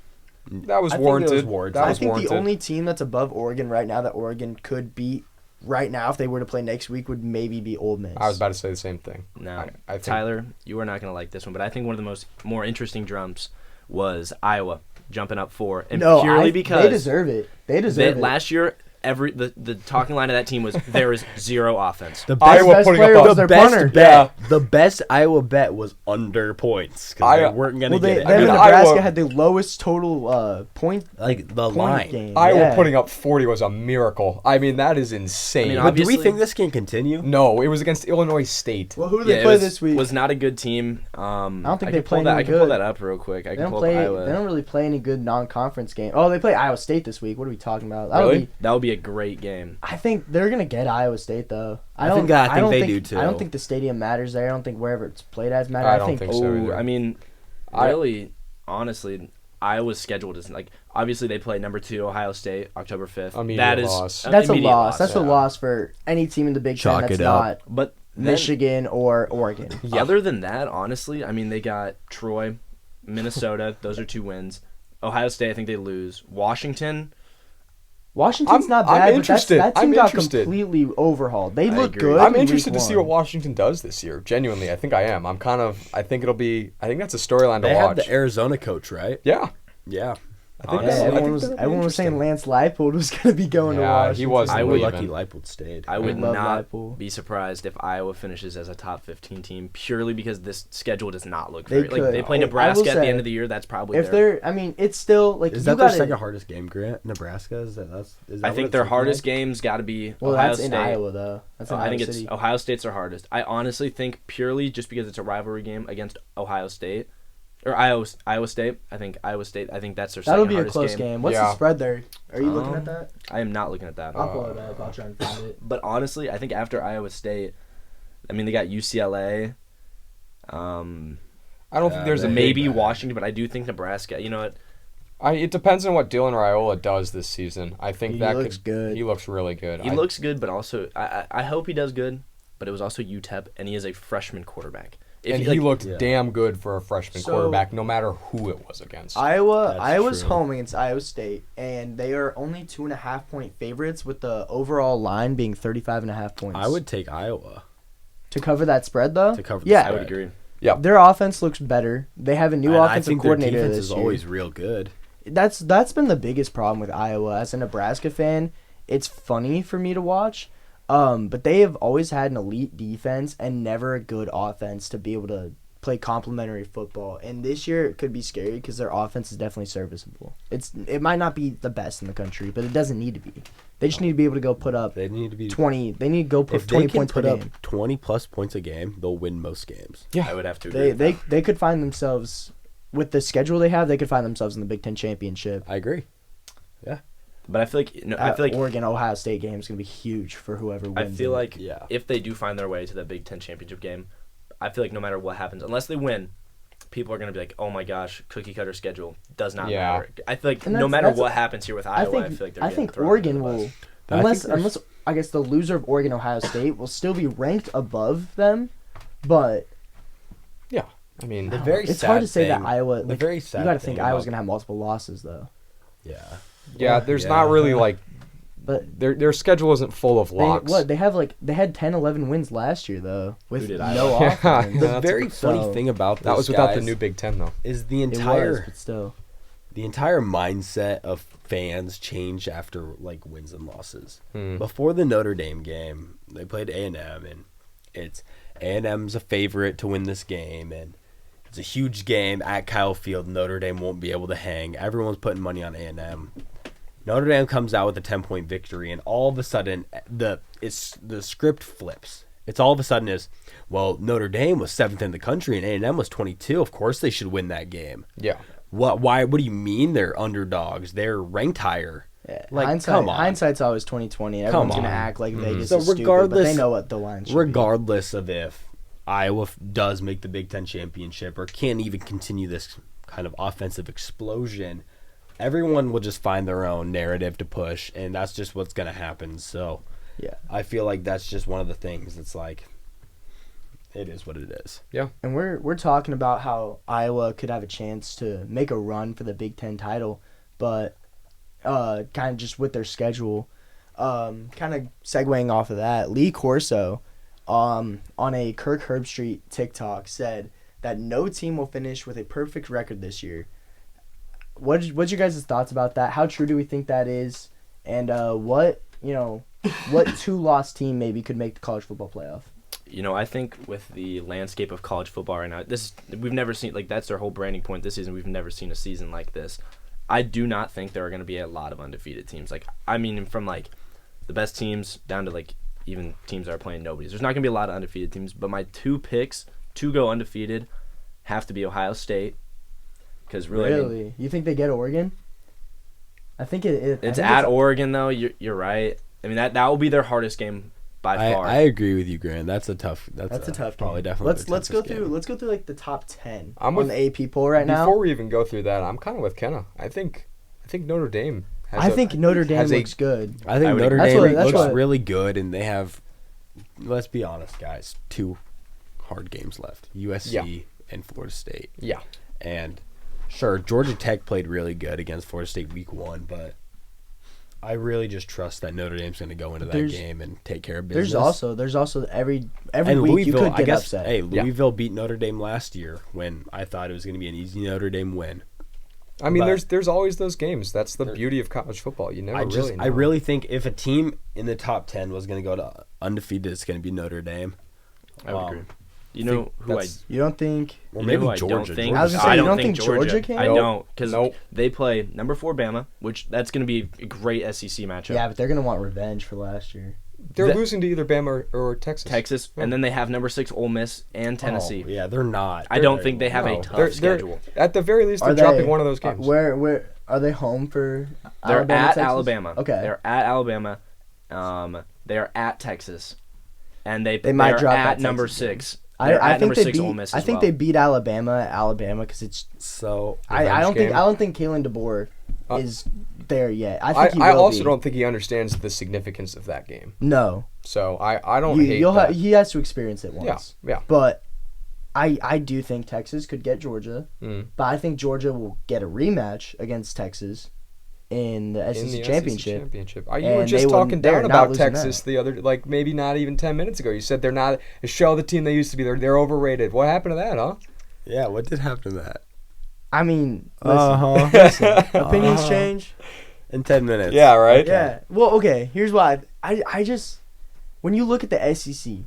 that was I think it warranted. was warranted. That I was think warranted. the only team that's above Oregon right now that Oregon could beat right now if they were to play next week would maybe be Ole Miss. I was about to say the same thing. Now, I think Tyler, you are not going to like this one, but I think one of the more interesting jumps was Iowa jumping up 4, and no, purely they because deserve it. They deserve it. last year the talking line of that team was there is 0 offense. the Iowa best putting player up was a their best punter. bet. The best Iowa bet was under points because they Iowa- weren't going Well, to they, get it. them and mean, Nebraska Iowa- had the lowest total point The point line. game. Iowa Yeah. putting up 40 was a miracle. I mean, that is insane. I mean, But do we obviously- think this can continue? no, it was against Illinois State. Well, who do Yeah, they it play was, this week? was not a good team. I don't think they can pull play that. any I can pull good. that up real quick. I They can don't pull play. up They Iowa. don't really play any good non-conference game. Oh, they play Iowa State this week. What are we talking about? That'll Really? be- That would be a great game. I think they're gonna get Iowa State though. I think they do, too. I don't think the stadium matters there. I don't think wherever it's played as matters. I don't think so. Oh, either. I mean, I- really, honestly, Iowa's schedule isn't like obviously they play number 2 Ohio State October 5th. Immediate That is loss. That's a immediate loss. That's a yeah. loss for any team in the Big Ten Chalk that's it up. not But then, Michigan or Oregon. Yeah. other than that, honestly, I mean they got Troy, Minnesota. Those are 2 wins. Ohio State, I think they lose. Washington. Washington's I'm not bad, interested. but that team I'm got interested. completely overhauled. They look agree. good. I'm in interested week to see one. what Washington does this year. Genuinely, I think I am. I think it'll be. I think that's a storyline to They have watch. the Arizona coach, right? Yeah. Yeah. I think Honestly, Yeah, that'll- I think that'll be everyone was saying interesting. Lance Leipold was going to be going to Yeah, Washington. he wasn't I We're would- lucky leaving. Leipold stayed. I would love not Leipold. be surprised if Iowa finishes as a top 15 team purely because this schedule does not look They very like could. they play I will Nebraska at the say, end of the year. That's probably If their, they're, I mean, it's still like Is you that their gotta, second hardest game, Grant? Nebraska? Is that what I think it's their looking hardest like? game's got to be Well, Ohio that's State. in Iowa though. That's in I Iowa think it's City. Ohio State's their hardest. I honestly think purely just because it's a rivalry game against Ohio State or Iowa State. I think Iowa State. I think that's their That'll second be a hardest close game. What's the Yeah. spread there? Are you looking at that? I am not looking at that. I'll pull it up. I'll try and find it. But honestly, I think after Iowa State, I mean they got UCLA. I don't think there's a they- Maybe bad. Washington, but I do think Nebraska. You know what? It depends on what Dylan Raiola does this season. I think He that looks could, good. He looks really good. He looks good, but also I hope he does good. But it was also UTEP, and he is a freshman quarterback. and he, he like, looked Yeah. damn good for a freshman So- quarterback, no matter who it was against. Iowa's That's true. home against Iowa State, and they are only 2.5-point favorites, with the overall line being 35.5 points. I would take Iowa. to cover that spread though. To cover the yeah, I would spread. agree. their offense looks better. They have a new And I offensive think their coordinator defense this is year. always real good. That's been the biggest problem with Iowa. As a Nebraska fan, it's funny for me to watch. But they have always had an elite defense and never a good offense to be able to play complementary football. And this year it could be scary because their offense is definitely serviceable. It might not be the best in the country, but it doesn't need to be. They just need to be able to go put up They need to be 20. They need to go put If 20 they can points per put up game. 20 plus points a game, they'll win most games. Yeah. I would have to agree. They could find themselves with the schedule they have. They could find themselves in the Big Ten championship. I agree. But I feel like I feel like Oregon Ohio State game is gonna be huge for whoever I wins. feel it. like Yeah. if they do find their way to the Big Ten championship game, I feel like no matter what happens, unless they win, people are gonna be like, "Oh my gosh, cookie cutter schedule does not Yeah. matter." I feel like And no that's- matter that's- what happens here with Iowa, I feel like they're I getting think thrown Oregon under the will, bus. I unless think there's- I guess the loser of Oregon Ohio State will still be ranked above them, but I mean, The very it's sad hard to say that thing- Iowa. the Like, very you sad got to thing think Iowa's about- gonna have multiple losses though. Yeah. yeah, there's Yeah. not really like But their schedule isn't full of they, locks. they had 10, 11 wins last year though with did no Iowa? offense. The That's very funny so- thing about this, That was without the guys, new Big Ten though. is the It was, entire but still. the entire mindset of fans changed after like wins and losses. Hmm. Before the Notre Dame game, they played A&M, and it's A&M's a favorite to win this game, and it's a huge game at Kyle Field. Notre Dame won't be able to hang. Everyone's putting money on A&M. Notre Dame comes out with a 10-point victory, and all of a sudden the script flips. It's all of a sudden is, well, Notre Dame was 7th in the country and A&M was 22. Of course they should win that game. Yeah. What do you mean they're underdogs? They're ranked higher. Yeah, Like, come on. hindsight's always 20/20. Come Everyone's gonna on. act like Vegas So is stupid, but regardless- they know what the line should be. Regardless of if Iowa does make the Big Ten championship or can't even continue this kind of offensive explosion, everyone will just find their own narrative to push, and that's just what's going to happen. So Yeah. I feel like that's just one of the things. It's like, it is what it is. And we're talking about how Iowa could have a chance to make a run for the Big Ten title, but kind of just with their schedule, kind of segueing off of that, Lee Corso, on a Kirk Herbstreit TikTok said that no team will finish with a perfect record this year. What's your guys' thoughts about that? How true do we think that is? And what 2-loss team maybe could make the college football playoff? You know, I think with the landscape of college football right now, we've never seen, like, that's their whole branding point this season. We've never seen a season like this. I do not think there are going to be a lot of undefeated teams. Like, I mean, from like the best teams down to like even teams that are playing nobodies. There's not going to be a lot of undefeated teams, but my 2 picks to go undefeated have to be Ohio State. Because really, I mean, You think they get Oregon? I think it's at Oregon though. You're right. I mean that will be their hardest game by far. I agree with you, Grant. That's a tough. That's a tough probably game. definitely. Let's go through. Game. Let's go through like the top 10 I'm on with- the AP poll right now. Before we even go through that, I'm kind of with Kenna. I think Notre Dame. I think Notre Dame has a- looks good. I think I would Notre agree. Dame That's looks what- really good, and they have. Let's be honest, guys. 2 hard games left: USC and Florida State. Yeah. And sure, Georgia Tech played really good against Florida State week 1, but I really just trust that Notre Dame's going to go into that game and take care of business. There's also every and week Louisville, you could I get guess, upset. Hey, Louisville beat Notre Dame last year when I thought it was going to be an easy Notre Dame win. I mean, But- there's always those games. That's the beauty of college football. You never really know. I really think if a team in the top 10 was going to go to undefeated, it's going to be Notre Dame. I would agree. You know who I that's- You don't think? Well, you know maybe who I Georgia. don't think. I was gonna say, I you don't don't think think Georgia can? I Nope. don't because Nope. they play number 4 Bama, which that's going to be a great SEC matchup. Yeah, but they're gonna want revenge for last year. They're The- losing to either Bama or Texas. Texas, and then they have number 6 Ole Miss and Tennessee. Oh, yeah, they're not. I don't think they have a No. tough They're- schedule. At the very least, Are they're dropping they- one of those games. Where are they home for? They're Alabama, at Texas? Alabama. Okay. They're at Alabama. They are at Texas, and they might they're drop at that number Texas game. 6. I They're at think number they 6 beat. Ole Miss I as think well. they beat Alabama because it's. So I Revenge don't think game? I don't think Kalen DeBoer is there yet. I I, think he I will also be. don't think he understands the significance of that game. No, So I don't hate that. he has to experience it Yeah, once. yeah. But I do think Texas could get Georgia, Mm. but I think Georgia will get a rematch against Texas in the SEC In the championship. SEC championship. You And were they just wouldn't- talking they're down not about losing Texas that. the other, like maybe not even 10 minutes ago. You said they're not a show the team they used to be. They're overrated. What happened to that, huh? yeah, what did happen to that? I mean, listen, Listen, opinions change. in 10 minutes. Yeah, right. Yeah. Well, okay. Here's why. I just when you look at the SEC,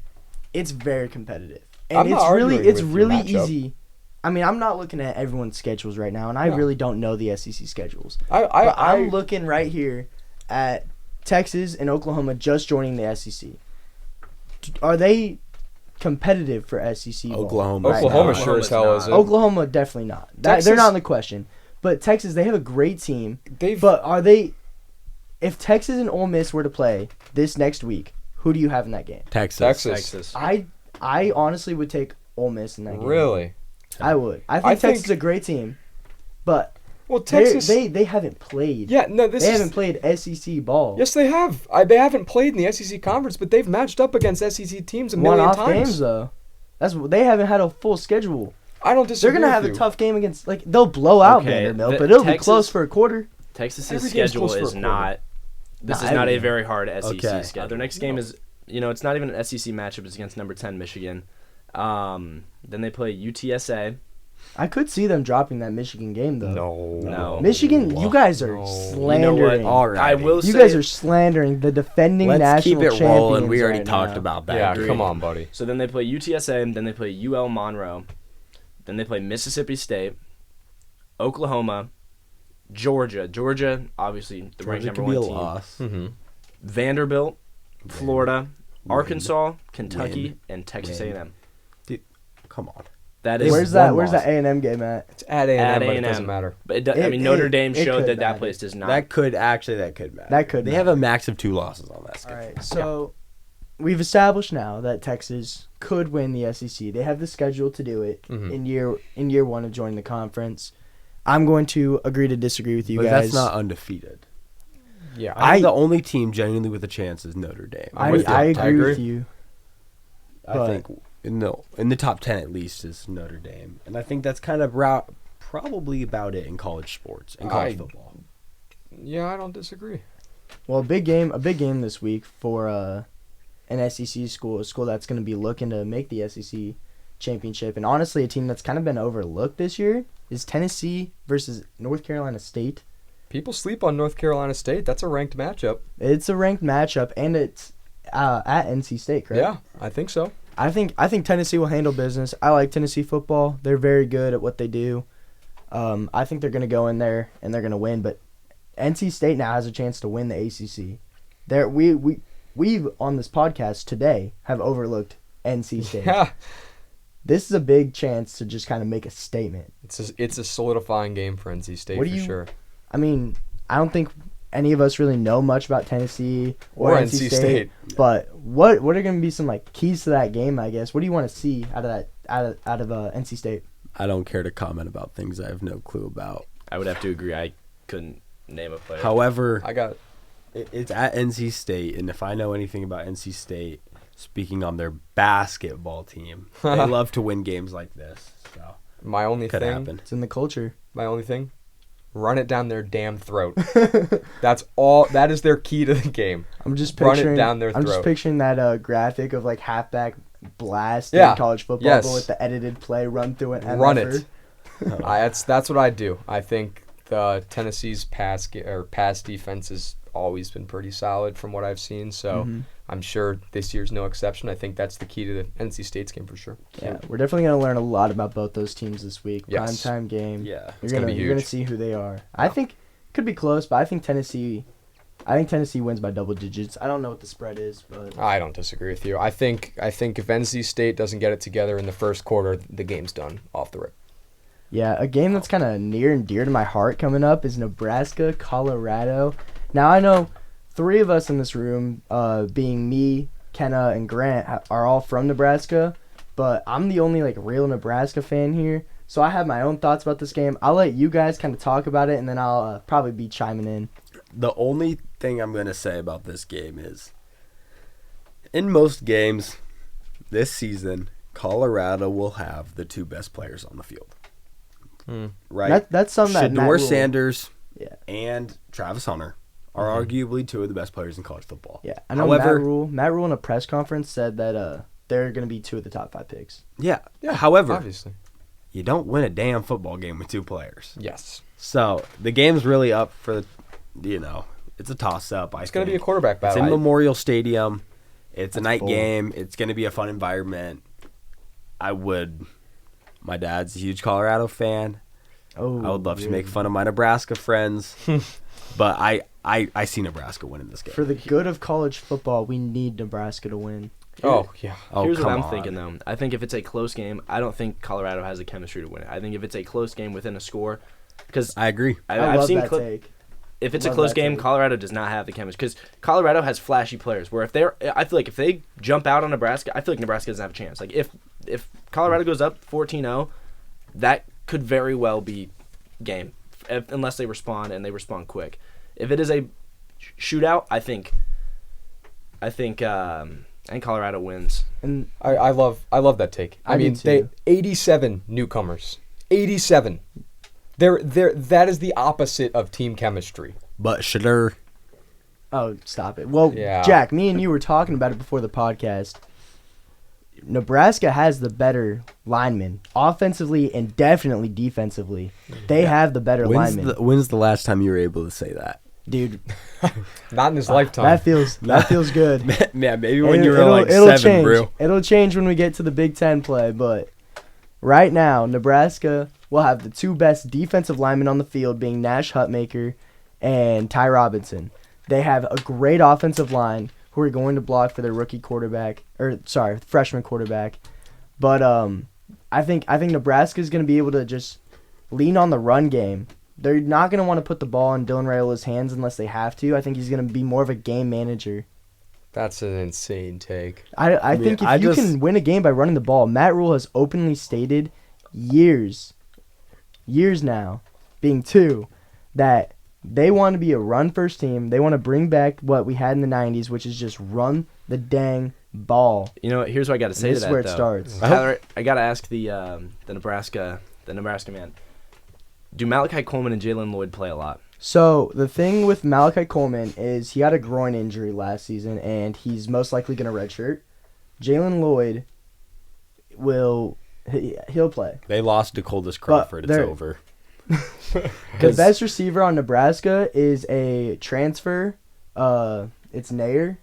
it's very competitive, and I'm not arguing with your really matchup. easy. I mean, I'm not looking at everyone's schedules right now, and I No. really don't know the SEC schedules. But I'm I'm looking right here at Texas and Oklahoma just joining the SEC. Are they competitive for SEC ball Oklahoma. right Oklahoma now? sure as hell Oklahoma's is. not. Oklahoma definitely not. They're Texas- not in the question. But Texas, they have a great team. They've But are they? If Texas and Ole Miss were to play this next week, who do you have in that game? Texas. Texas. I honestly would take Ole Miss in that game. really. I would. I think I Texas think- is a great team, but Well, they Texas. they haven't played. Yeah, no, this they is. haven't played SEC ball. Yes, they have. They haven't played in the SEC conference, but they've matched up against SEC teams a million one-off times. games though. They haven't had a full schedule. I don't They're disagree. gonna with have you. a tough game against they'll blow out Okay, Vanderbilt, the- but it'll be Texas- close for a quarter. Texas's Every game's schedule close for a is quarter. not. This Nah, is not a every- very hard SEC Okay. schedule. Their next game is, it's not even an SEC matchup. It's against number 10 Michigan. Then they play UTSA. I could see them dropping that Michigan game though. No. Michigan, you guys are No. slandering. All right. I will You say guys are slandering the defending Let's national keep it rolling. We champions already right talked now. about that. Yeah, Agree. come on, buddy. So then they play UTSA, then they play UL Monroe, then they play Mississippi State, Oklahoma, Georgia. Georgia, obviously the ranked Georgia number could be a 1 team. loss. Mm-hmm. Vanderbilt, Florida, Arkansas, Kentucky, Win. and Texas Win. A&M. Come on. That is Where's one that? Where's loss. that A&M game at? It's at A&M, At but it A&M. doesn't matter. But Notre Dame it showed could that matter. place does not. That could matter. That could They matter. have a max of 2 losses on that All schedule. right, so we've established now that Texas could win the SEC. They have the schedule to do it Mhm. in year one of joining the conference. I'm going to agree to disagree with you But guys. that's not undefeated. Yeah, I think the only team genuinely with a chance is Notre Dame. I, with you. I I agree agree. with you. I but- think in the top 10 at least is Notre Dame. And I think that's kind of probably about it in college sports and college football. Yeah, I don't disagree. Well, a big game this week for an SEC school, a school that's going to be looking to make the SEC championship, and honestly, a team that's kind of been overlooked this year is Tennessee versus North Carolina State. People sleep on North Carolina State. That's a ranked matchup. It's a ranked matchup, and it's at NC State, correct? Yeah, I think so. I think Tennessee will handle business. I like Tennessee football. They're very good at what they do. I think they're going to go in there and they're going to win. But NC State now has a chance to win the ACC. We've on this podcast today have overlooked NC State. Yeah, This is a big chance to just kind of make a statement. it's a solidifying game for NC State What for do you- sure. I mean, I don't think any of us really know much about Tennessee Or NC State. But what are going to be some like keys to that game? I guess. What do you want to see out of NC State? I don't care to comment about things I have no clue about. I would have to agree. I couldn't name a player. However, It's at NC State, and if I know anything about NC State, speaking on their basketball team, they love to win games like this. So my only could thing. happen. It's in the culture. My only thing. Run it down their damn throat. That's all. That is their key to the game. I'm just Run picturing. it down their throat. I'm just picturing that graphic of like halfback blast Yeah. in college football, Yes. but with the edited play, run through an Run MFer. it. That's what I do. I think the Tennessee's pass defense has always been pretty solid from what I've seen. So I'm sure this year's no exception. I think that's the key to the NC State's game for sure. Yeah, we're definitely gonna learn a lot about both those teams this week. Yes. Primetime game. Yeah, it's gonna be you're gonna huge. see who they are. I think it could be close, but I think Tennessee wins by double digits. I don't know what the spread is, but I don't disagree with you. I think if NC State doesn't get it together in the first quarter, the game's done off the rip. yeah, a game that's kind of near and dear to my heart coming up is Nebraska, Colorado. Now I know 3 of us in this room, being me, Kenna, and Grant, are all from Nebraska, but I'm the only like real Nebraska fan here. So I have my own thoughts about this game. I'll let you guys kind of talk about it, and then I'll probably be chiming in. The only thing I'm going to say about this game is, in most games this season, Colorado will have the 2 best players on the field. Right? That's something that Matt Shedeur Rule- Sanders Yeah. and Travis Hunter are arguably 2 of the best players in college football. Yeah, I know. However, Matt Rule in a press conference said that they're going to be 2 of the top 5 picks. Yeah. However, Obviously. you don't win a damn football game with 2 players. Yes. So the game's really up for, it's a toss-up. It's going to be a quarterback It's battle. in Memorial Stadium. It's a night bold. game. It's going to be a fun environment. My dad's a huge Colorado fan. Oh, I would love to make fun of my Nebraska friends. But I see Nebraska winning this game. For the good of college football, we need Nebraska to win. Oh, yeah. Oh, Here's what come I'm on. thinking, though. I think if it's a close game, I don't think Colorado has the chemistry to win it. I think if it's a close game within a score, because I agree. I I've love seen that take. if it's a Love close that game, take. Colorado does not have the chemistry. Because Colorado has flashy players. Where I feel like if they jump out on Nebraska, I feel like Nebraska doesn't have a chance. Like if Colorado goes up 14-0, that could very well be game, unless they respond and they respond quick. If it is a shootout, I think Colorado wins. And I love that take. I do mean, too. they 87 newcomers. 87. That is the opposite of team chemistry. But Shedeur, oh, stop it. Well, Yeah. Jack, me and you were talking about it before the podcast. Nebraska has the better linemen, offensively and definitely defensively. They have the better linemen. when's the last time you were able to say that? Dude, Not in his lifetime. that feels good. Yeah, maybe when you were It'll- like it'll 7, change. bro. It'll change when we get to the Big Ten play, but right now, Nebraska will have the 2 best defensive linemen on the field, being Nash Hutmaker and Ty Robinson. They have a great offensive line who are going to block for their freshman quarterback. But I think Nebraska is going to be able to just lean on the run game. They're not going to want to put the ball in Dylan Raiola's hands unless they have to. I think he's going to be more of a game manager. That's an insane take. I think if you can win a game by running the ball, Matt Rule has openly stated years now, being 2, that they want to be a run-first team. They want to bring back what we had in the 90s, which is just run the dang ball. You know what? Here's what I got to say And to this that. is where it though. starts. Tyler, I got to ask the Nebraska man. Do Malachi Coleman and Jalen Lloyd play a lot? So the thing with Malachi Coleman is he had a groin injury last season, and he's most likely going to redshirt. Jalen Lloyd he'll play. They lost to Coldest Crawford. It's they're- over. The best receiver on Nebraska is a transfer. It's Nair.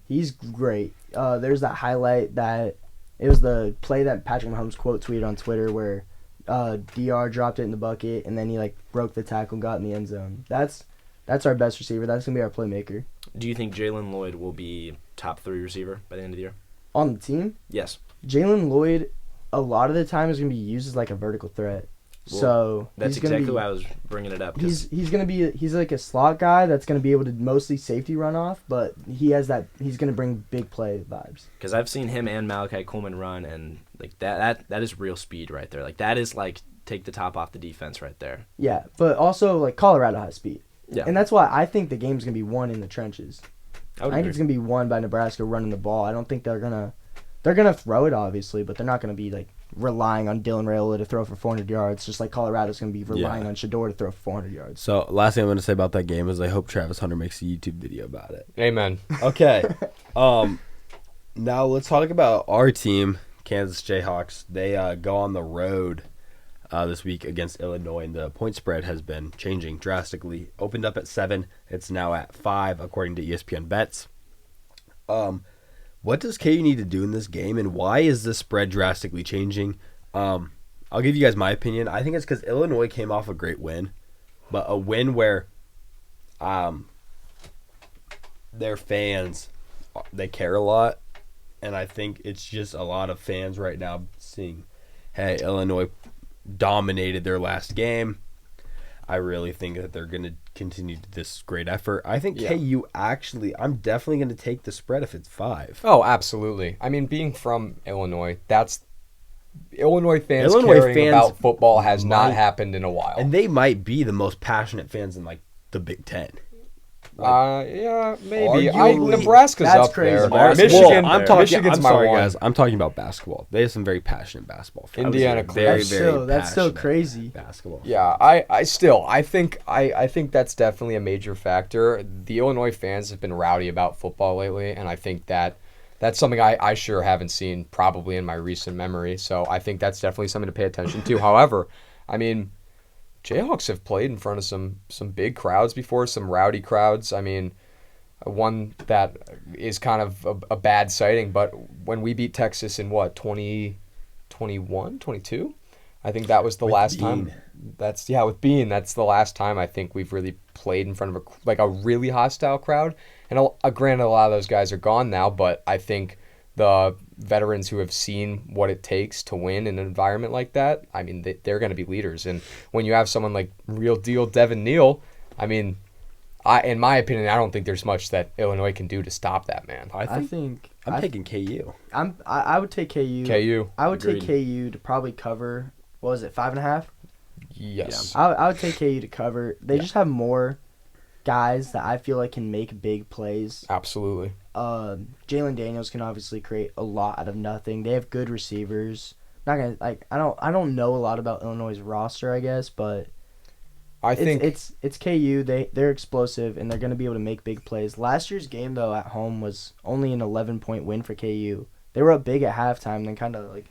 He's great. There's that highlight that it was the play that Patrick Mahomes quote tweeted on Twitter where DR dropped it in the bucket and then he like broke the tackle, got in the end zone. That's our best receiver. That's gonna be our playmaker Do you think Jalen Lloyd will be top 3 receiver by the end of the year? on the team. Yes. Jalen Lloyd, a lot of the time, is gonna be used as like a vertical threat. So That's he's gonna exactly be, why I was bringing it up. 'Cause he's like a slot guy that's gonna be able to mostly safety run off, but he's gonna bring big play vibes. Because I've seen him and Malachi Coleman run, and like that is real speed right there. Like that is like take the top off the defense right there. Yeah, but also like Colorado has speed. Yeah, And that's why I think the game's gonna be won in the trenches. I would think agree. it's gonna be won by Nebraska running the ball. I don't think they're gonna throw it obviously, but they're not gonna be like relying on Dylan Raiola to throw for 400 yards, just like Colorado's gonna be relying on Shador to throw for 400 yards. So last thing I'm going to say about that game is I hope Travis Hunter makes a YouTube video about it. Amen. Okay. Now let's talk about our team, Kansas Jayhawks. They go on the road this week against Illinois, and the point spread has been changing drastically. Opened up at 7, it's now at 5 according to ESPN Bets. What does KU need to do in this game, and why is this spread drastically changing? I'll give you guys my opinion. I think it's because Illinois came off a great win, but a win where their fans, they care a lot, and I think it's just a lot of fans right now seeing, hey, Illinois dominated their last game. I really think that they're going to continue this great effort. I think KU I'm definitely going to take the spread if it's 5. Oh, absolutely. I mean, being from Illinois, Illinois fans caring about football has not happened in a while. And they might be the most passionate fans in like the Big Ten. Yeah, maybe. Arguably, Nebraska's that's up crazy. there. Michigan, Michigan's I'm my sorry, one. guys. I'm talking about basketball. They have some very passionate basketball fans. Indiana, very, That's very that's still passionate crazy. basketball. Yeah, I think that's definitely a major factor. The Illinois fans have been rowdy about football lately, and I think that's something I sure haven't seen probably in my recent memory. So I think that's definitely something to pay attention to. However, I mean, Jayhawks have played in front of some big crowds before, some rowdy crowds. I mean, one that is kind of a bad sighting, but when we beat Texas in 2021, 22? I think that was the last time. With Bean, that's the last time I think we've really played in front of a really hostile crowd. And granted, a lot of those guys are gone now, but I think the veterans who have seen what it takes to win in an environment like that, I mean, they're going to be leaders. And when you have someone like real deal Devin Neal, I mean, in my opinion, I don't think there's much that Illinois can do to stop that man. I think I'm taking KU. I would take KU. KU. I would Agreed. take KU to probably cover. What was it, 5.5? Yes. I would take KU to cover. They just have more guys that I feel like can make big plays. Absolutely. Jalen Daniels can obviously create a lot out of nothing. They have good receivers. Not gonna I don't know a lot about Illinois' roster, I guess, but I think it's KU. They're explosive and they're gonna be able to make big plays. Last year's game though at home was only an 11-point win for KU. They were up big at halftime, then kind of like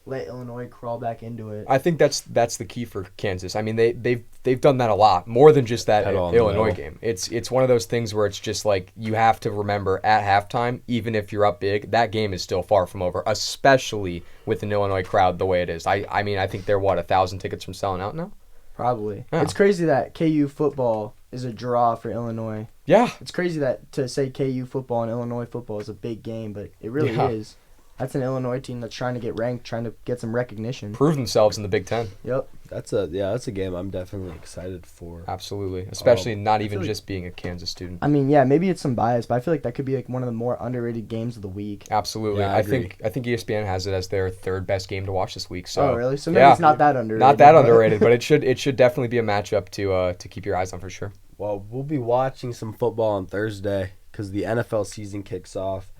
let Illinois crawl back into it. I think that's the key for Kansas. I mean, they've done that a lot, more than just that Illinois game. It's one of those things where it's just like you have to remember at halftime, even if you're up big, that game is still far from over, especially with an Illinois crowd the way it is. I mean, I think they're 1,000 tickets from selling out now. Probably. Yeah. It's crazy that KU football is a draw for Illinois. Yeah. It's crazy that to say KU football and Illinois football is a big game, but it really is. That's an Illinois team that's trying to get ranked, trying to get some recognition. Prove themselves in the Big Ten. Yep. That's a game I'm definitely excited for. Absolutely. Especially not even like, just being a Kansas student. I mean, yeah, maybe it's some bias, but I feel like that could be like one of the more underrated games of the week. Absolutely. Yeah, I agree. I think ESPN has it as their third best game to watch this week. So Really? So maybe it's not that underrated. Not that underrated, but it should definitely be a matchup to keep your eyes on for sure. Well, we'll be watching some football on Thursday because the NFL season kicks off.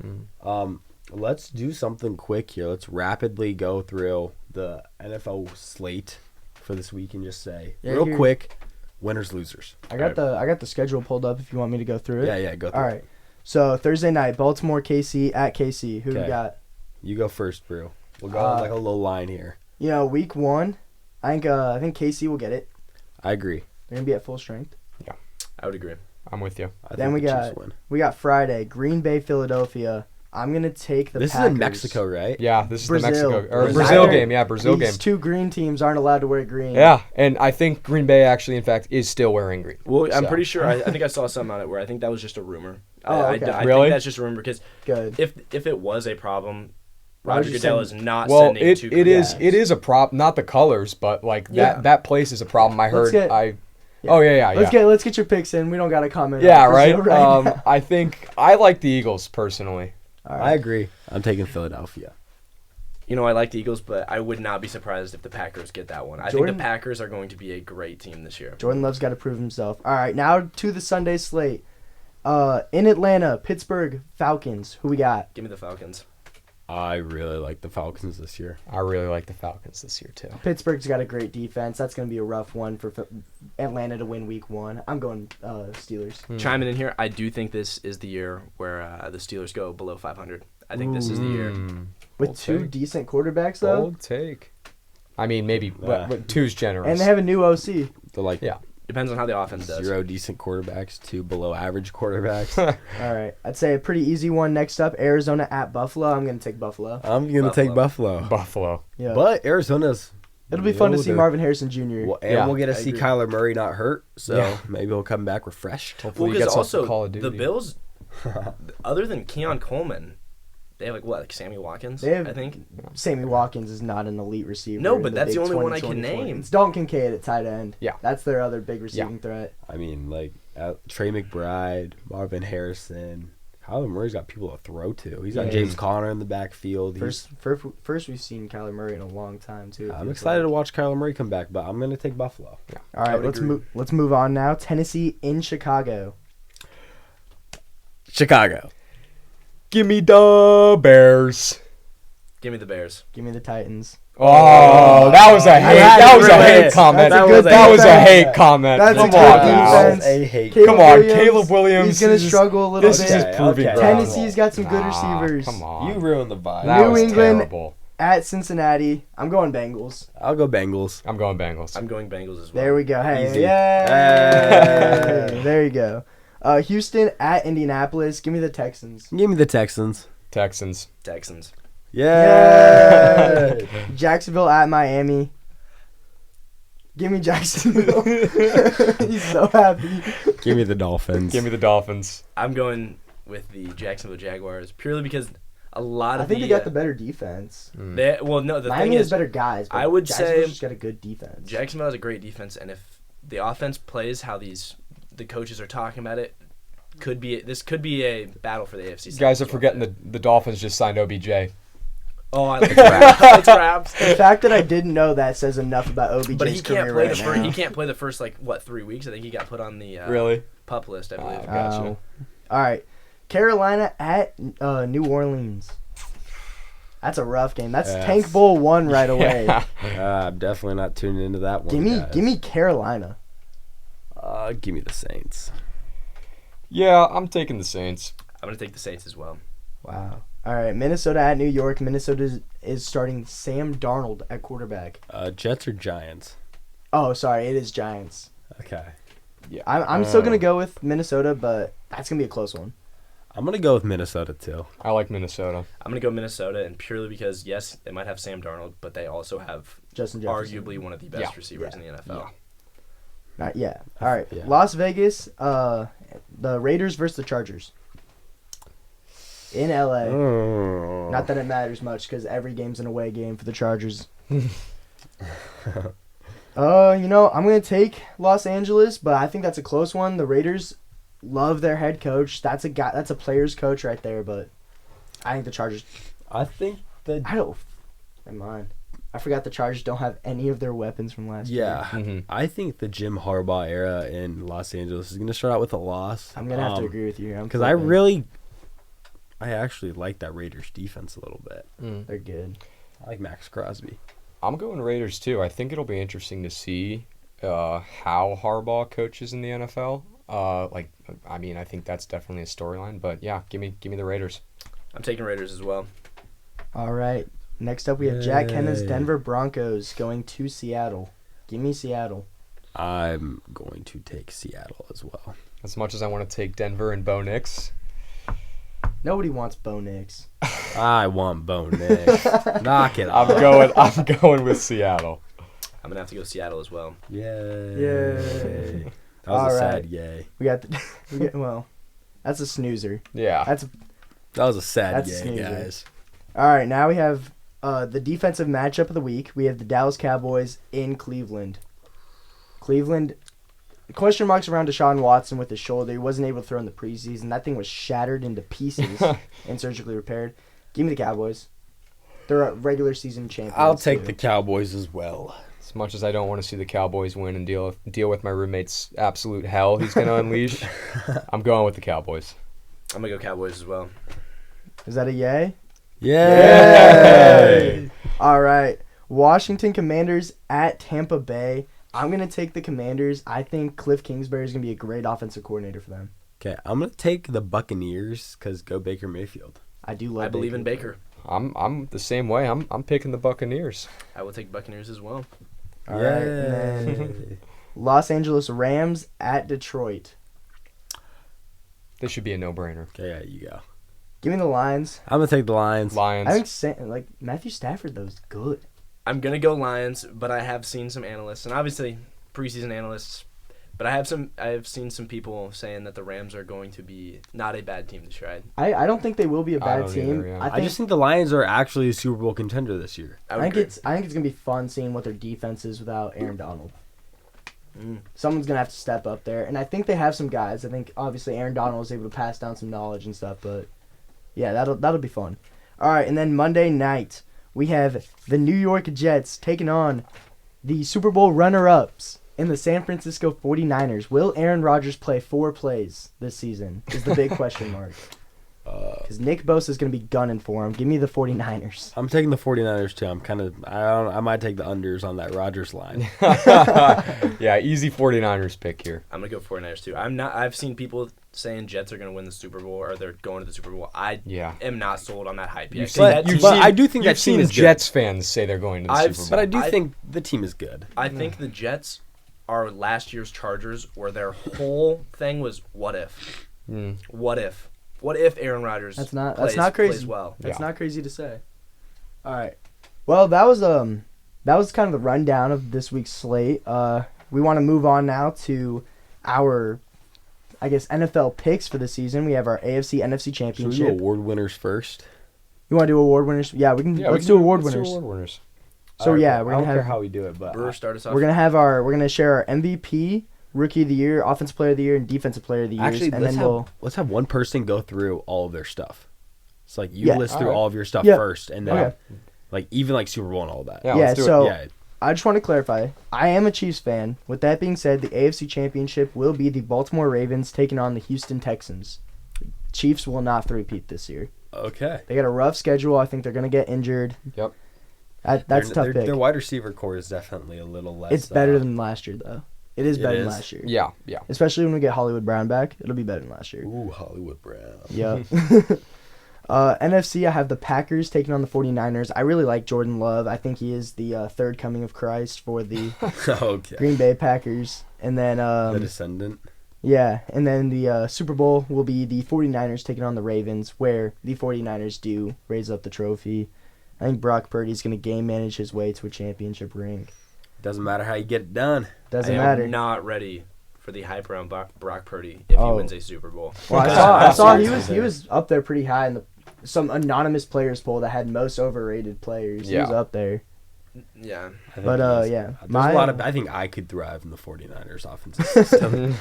Let's do something quick here. Let's rapidly go through the NFL slate for this week and just say real quick, winners, losers. I got the schedule pulled up if you want me to go through it. Yeah, go through All right. So Thursday night, Baltimore, KC at KC. Who we got? You go first, Brew. We'll go on like a little line here. You know, week 1, I think KC will get it. I agree. They're gonna be at full strength. Yeah, I would agree. I'm with you. Then we got Friday, Green Bay, Philadelphia. I'm gonna take the This Packers. is in Mexico, right? Yeah, this is Brazil. the Mexico Brazil. Brazil game. Yeah, Brazil game. These two green teams aren't allowed to wear green. Yeah, and I think Green Bay actually, in fact, is still wearing green. Well, I'm pretty sure. I think I saw something on it where I think that was just a rumor. Oh, okay. I Really? think that's just a rumor because Good. if it was a problem, Roger you Goodell saying- is not Well, sending it two is quarterbacks. it is a problem. Not the colors, but like Yeah. that place is a problem. I Let's heard. get- Oh yeah. Let's get your picks in. We don't got to comment. Yeah, on right. Brazil right now. I think I like the Eagles personally. All I right. agree. I'm taking Philadelphia. You know, I like the Eagles, but I would not be surprised if the Packers get that one. I think Jordan- the Packers are going to be a great team this year. Jordan Love's got to prove himself. All right, now to the Sunday slate. In Atlanta, Pittsburgh Falcons. Who we got? Give me the Falcons. I really like the Falcons this year. I really like the Falcons this year too. Pittsburgh's got a great defense. That's going to be a rough one for Atlanta to win Week 1. I'm going Steelers. Chiming in here, I do think this is the year where the Steelers go below 500. I think this is the year. With Bold two take. decent quarterbacks, though. Bold take. I mean, maybe but two's generous. And they have a new OC. They're like Yeah. Depends on how the offense does. 0 decent quarterbacks, 2 below average quarterbacks. All right. I'd say a pretty easy one next up. Arizona at Buffalo. I'm going to take Buffalo. I'm going to take Buffalo. Buffalo. Yeah. But Arizona's... It'll be fun to see they're- Marvin Harrison Jr. Well, and Yeah, we'll get to I see agree. Kyler Murray not hurt, so Yeah. maybe he'll come back refreshed. Hopefully Well, he because gets off the also Call of Duty. the Bills, other than Keon Coleman, they have like Sammy Watkins. They have- I think. Sammy Watkins is not an elite receiver. No, in but that's big the only one I can 2024. name. It's Dalton Kincaid at tight end. Yeah. That's their other big receiving threat. I mean, like, Trey McBride, Marvin Harrison. Kyler Murray's got people to throw to. He's got Yeah. James Conner in the backfield. First we've seen Kyler Murray in a long time, too. I'm excited to watch Kyler Murray come back, but I'm going to take Buffalo. All right, let's move on now. Tennessee in Chicago. Chicago. Give me the Bears. Give me the Bears. Give me the Titans. Oh, that was a hate. had That to was a ruin hate it. comment. That's a good That was a defense. hate comment. That's a Come good on defense. now. A hate. Caleb Come on, Williams, Caleb Williams. He's gonna is- struggle a little This bit. is Okay, proving okay. ground. Tennessee's got some good Nah, receivers. Come on. You ruined the vibe. That New was England- terrible. At Cincinnati, I'm going Bengals. I'll go Bengals. I'm going Bengals. I'm going Bengals as well. There we go. Hey, Easy. yay! Hey. There you go. Houston at Indianapolis. Give me the Texans. Give me the Texans. Texans. Texans. Yeah. Jacksonville at Miami. Give me Jacksonville. He's so happy. Give me the Dolphins. Give me the Dolphins. I'm going with the Jacksonville Jaguars purely because a lot I of think they got the better defense. the thing Miami has is better guys. But I would Jacksonville's say just got a good defense. Jacksonville has a great defense, and if the offense plays how the coaches are talking about it, this could be a battle for the AFC. You guys are South. forgetting the Dolphins just signed OBJ. Oh, I like Raps. It's Raps. The fact that I didn't know that says enough about OBJ's But he can't career play right the now. first. He can't play the first 3 weeks. I think he got put on the Really? pup list. I believe. Gotcha. All right, Carolina at New Orleans. That's a rough game. That's Yes. Tank Bowl 1 right away. I'm definitely not tuning into that one. Give me Carolina. Give me the Saints. Yeah, I'm taking the Saints. I'm gonna take the Saints as well. Wow. All right, Minnesota at New York. Minnesota is starting Sam Darnold at quarterback. Jets or Giants? Oh, sorry, it is Giants. Okay. I'm still gonna go with Minnesota, but that's gonna be a close one. I'm gonna go with Minnesota too. I like Minnesota. I'm gonna go Minnesota, and purely because yes, they might have Sam Darnold, but they also have Justin Jefferson. arguably one of the best Yeah. receivers in the NFL. Yeah. All right. Yeah. Las Vegas. The Raiders versus the Chargers. In LA. Oh. Not that it matters much because every game's an away game for the Chargers. I'm gonna take Los Angeles, but I think that's a close one. The Raiders love their head coach. That's a player's coach right there, but I think the Chargers. I think that. Never mind. I forgot the Chargers don't have any of their weapons from last year. Yeah, Mhm. I think the Jim Harbaugh era in Los Angeles is gonna start out with a loss. I'm gonna have to agree with you. Because I actually like that Raiders defense a little bit. They're good. I like Max Crosby. I'm going Raiders too. I think it'll be interesting to see how Harbaugh coaches in the NFL. I think that's definitely a storyline. But yeah, give me the Raiders. I'm taking Raiders as well. All right. Next up, we have Jack Henna's Yay. Denver Broncos going to Seattle. Give me Seattle. I'm going to take Seattle as well. As much as I want to take Denver and Bo Nix, Nobody wants Bo Nix. I want Bo Nix. Knock it I'm off. I'm going with Seattle. I'm gonna have to go Seattle as well. Yay. Yay. That was All a right. sad yay. That's a snoozer. Yeah. That's That was a sad That's yay, snoozer. guys. All right, now we have the defensive matchup of the week. We have the Dallas Cowboys in Cleveland. Cleveland, question marks around Deshaun Watson with his shoulder. He wasn't able to throw in the preseason. That thing was shattered into pieces and surgically repaired. Give me the Cowboys. They're a regular season champions. I'll take too. the Cowboys as well. As much as I don't want to see the Cowboys win and deal with my roommate's absolute hell he's going to unleash, I'm going with the Cowboys. I'm going to go Cowboys as well. Is that a yay? Yay! All right. Washington Commanders at Tampa Bay. I'm going to take the Commanders. I think Cliff Kingsbury is going to be a great offensive coordinator for them. Okay, I'm going to take the Buccaneers because go Baker Mayfield. I do love I believe in Baker. I'm the same way. I'm picking the Buccaneers. I will take Buccaneers as well. All right. And then Los Angeles Rams at Detroit. This should be a no-brainer. Okay, yeah, you go. Give me the Lions. I'm going to take the Lions. Lions. I think Matthew Stafford, though, is good. I'm going to go Lions, but I have seen some analysts, and obviously preseason analysts, but I have seen some people saying that the Rams are going to be not a bad team to try. I don't think they will be a I bad don't team. either, yeah. I just think the Lions are actually a Super Bowl contender this year. I think it's gonna be fun seeing what their defense is without Aaron Donald. Someone's gonna have to step up there, and I think they have some guys. I think obviously Aaron Donald was able to pass down some knowledge and stuff, but yeah, that'll be fun. All right, and then Monday night we have the New York Jets taking on the Super Bowl runner-ups in the San Francisco 49ers. Will Aaron Rodgers play 4 plays this season is the big question mark. Because Nick Bosa is going to be gunning for him. Give me the 49ers. I'm taking the 49ers too. I might take the unders on that Rodgers line. Yeah, easy 49ers pick here. I'm going to go 49ers too. I've seen people saying Jets are going to win the Super Bowl or they're going to the Super Bowl. I am not sold on that hype yet. I do think that You've team seen is good. Jets fans say they're going to the Super Bowl. But I do think the team is good. I think the Jets are last year's Chargers where their whole thing was what if? What if? What if Aaron Rodgers That's not crazy. plays well? That's not crazy to say. All right. Well, that was kind of the rundown of this week's slate. We want to move on now to our, I guess, NFL picks for the season. We have our AFC NFC Should Championship. we do award winners first? You want to do award winners? Yeah, we can. Let's do award winners. So Alright, yeah, cool. we're I gonna don't care have how we do it, but Brewer, start us off. we're gonna share our MVP, Rookie of the Year, Offensive Player of the Year, and Defensive Player of the Year. actually, and then let's have one person go through all of their stuff. It's like you Yeah, list through alright. all of your stuff Yeah. first, and then Okay. like even like Super Bowl and all that. Yeah, Yeah, let's do so it. Yeah. I just want to clarify. I am a Chiefs fan. With that being said, the AFC Championship will be the Baltimore Ravens taking on the Houston Texans. Chiefs will not three-peat this year. Okay. They got a rough schedule. I think they're going to get injured. Yep. That's a tough pick. Their wide receiver core is definitely a little less. It's better than last year, though. It is It better than is? last year. Yeah. Especially when we get Hollywood Brown back. It'll be better than last year. Ooh, Hollywood Brown. Yep. NFC, I have the Packers taking on the 49ers. I really like Jordan Love. I think he is the third coming of Christ for the Okay. Green Bay Packers. And then, The descendant. yeah, and then the Super Bowl will be the 49ers taking on the Ravens, where the 49ers do raise up the trophy. I think Brock Purdy's going to game manage his way to a championship ring. Doesn't matter how you get it done. Doesn't I matter. am not ready for the hype around Brock Purdy if he wins a Super Bowl. Well, I saw he was up there pretty high in some anonymous players poll that had most overrated players. He was Yeah. up there. Yeah. I think But, he is. yeah. There's a lot of. I think I could thrive in the 49ers offensive system.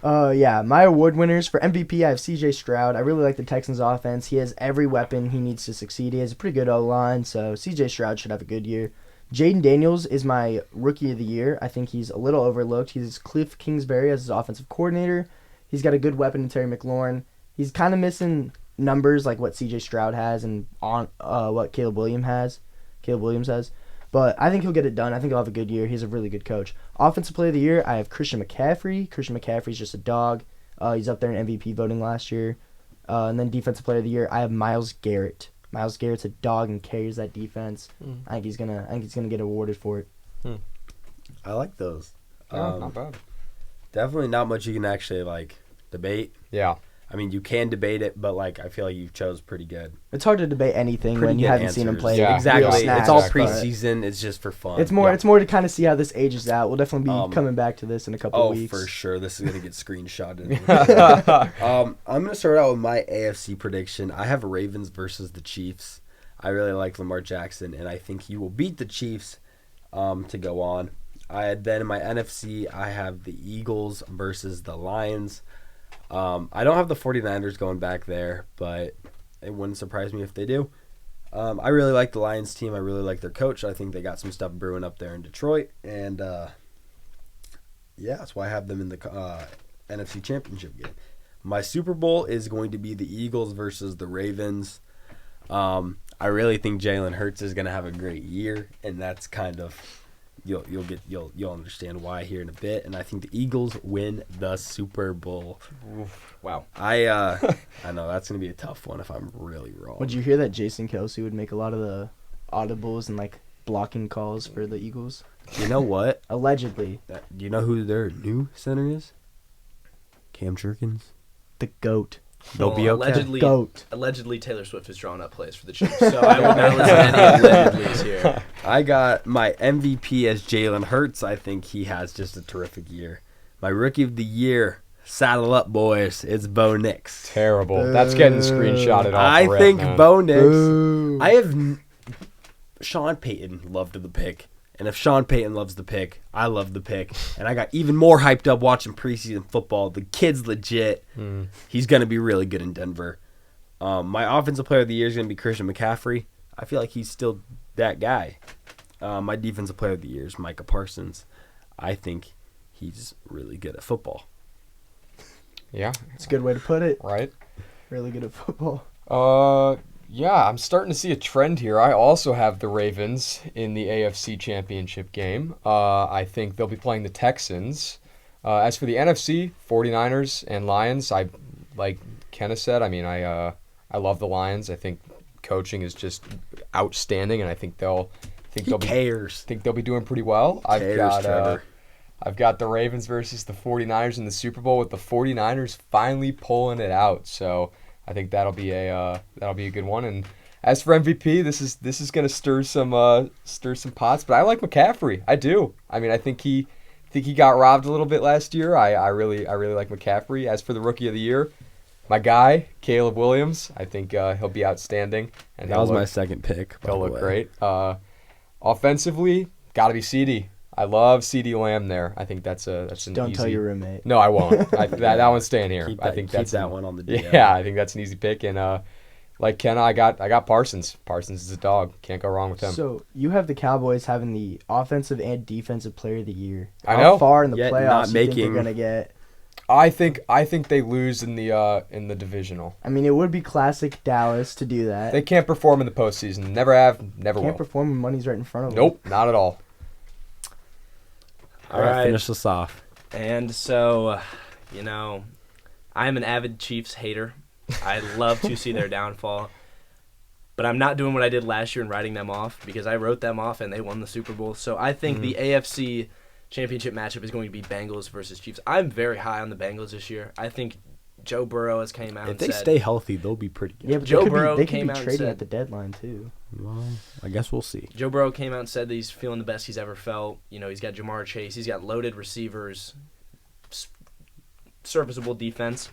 Yeah, my award winners for MVP, I have CJ Stroud. I really like the Texans offense. He has every weapon he needs to succeed. He has a pretty good O-line, so CJ Stroud should have a good year. Jaden Daniels is my Rookie of the Year. I think he's a little overlooked. He's Cliff Kingsbury as his offensive coordinator. He's got a good weapon in Terry McLaurin. He's kind of missing numbers like what CJ Stroud has and what Caleb Williams has. But I think he'll get it done. I think he'll have a good year. He's a really good coach. Offensive Player of the Year, I have Christian McCaffrey. Christian McCaffrey's just a dog. He's up there in MVP voting last year. And then Defensive Player of the Year, I have Myles Garrett. Myles Garrett's a dog and carries that defense. I think he's gonna get awarded for it. I like those. Not bad. Definitely not much you can actually like debate. Yeah. I mean, you can debate it, but like I feel like you chose pretty good. It's hard to debate anything Pretty when you good haven't seen him answers. play. Yeah, real Exactly. snaps, It's all but preseason. It's just for fun. It's more to kind of see how this ages out. We'll definitely be Um, coming back to this in a couple Oh, of weeks. for sure. This is gonna get screenshotted. I'm gonna start out with my AFC prediction. I have Ravens versus the Chiefs. I really like Lamar Jackson, and I think he will beat the Chiefs to go on. Then in my NFC, I have the Eagles versus the Lions. I don't have the 49ers going back there, but it wouldn't surprise me if they do. I really like the Lions team. I really like their coach. I think they got some stuff brewing up there in Detroit, and that's why I have them in the NFC Championship game. My Super Bowl is going to be the Eagles versus the Ravens. I really think Jalen Hurts is going to have a great year, and that's kind of you'll understand why here in a bit. And I think the Eagles win the Super Bowl. Oof, wow. I know that's going to be a tough one if I'm really wrong. Would you hear that Jason Kelsey would make a lot of the audibles and like blocking calls for the Eagles? You know what? Allegedly. Do you know who their new center is? Cam Jerkins. The GOAT. They'll be okay. Allegedly, Taylor Swift has drawn up plays for the Chiefs, so I would not listen to any allegedlys here. I got my MVP as Jalen Hurts. I think he has just a terrific year. My Rookie of the Year, saddle up, boys. It's Bo Nix. Terrible. That's getting screenshotted off. I rip, think man. Bo Nix. I have Sean Payton loved the pick. And if Sean Payton loves the pick, I love the pick. And I got even more hyped up watching preseason football. The kid's legit. He's going to be really good in Denver. My offensive player of the year is going to be Christian McCaffrey. I feel like he's still that guy. My defensive player of the year is Micah Parsons. I think he's really good at football. Yeah. It's a good way to put it. Right. Really good at football. Yeah, I'm starting to see a trend here. I also have the Ravens in the AFC Championship game. I think they'll be playing the Texans. As for the NFC, 49ers and Lions, like Kenna said, I mean, I love the Lions. I think coaching is just outstanding, and I think they'll be doing pretty well. I've got the Ravens versus the 49ers in the Super Bowl, with the 49ers finally pulling it out. So I think that'll be a good one. And as for MVP, this is gonna stir some pots. But I like McCaffrey. I do. I mean, I think he got robbed a little bit last year. I really like McCaffrey. As for the Rookie of the Year, my guy Caleb Williams. I think he'll be outstanding. And that was my second pick. He'll look great. Offensively, gotta be CD. I love CeeDee Lamb there. I think that's an Don't easy... tell your roommate. No, I won't. That one's staying here. Keep I think that's that one on the DL. Yeah, I think that's an easy pick. And like Kenna, I got Parsons. Parsons is a dog. Can't go wrong with him. So you have the Cowboys having the offensive and defensive player of the year. I know. How far in the Yet playoffs not do you think making- they're gonna get? I think they lose in the divisional. I mean, it would be classic Dallas to do that. They can't perform in the postseason. Never have. Never can't will. perform when money's right in front of them. Nope, not at all. All right, finish this off. And so, I'm an avid Chiefs hater. I love to see their downfall. But I'm not doing what I did last year and writing them off, because I wrote them off and they won the Super Bowl. So I think the AFC Championship matchup is going to be Bengals versus Chiefs. I'm very high on the Bengals this year. I think Joe Burrow has came out If and they said... stay healthy, they'll be pretty good. Yeah, but Joe they Burrow could came be out and trading said- at the deadline too. Well, I guess we'll see. Joe Burrow came out and said that he's feeling the best he's ever felt. He's got Jamar Chase. He's got loaded receivers, serviceable defense.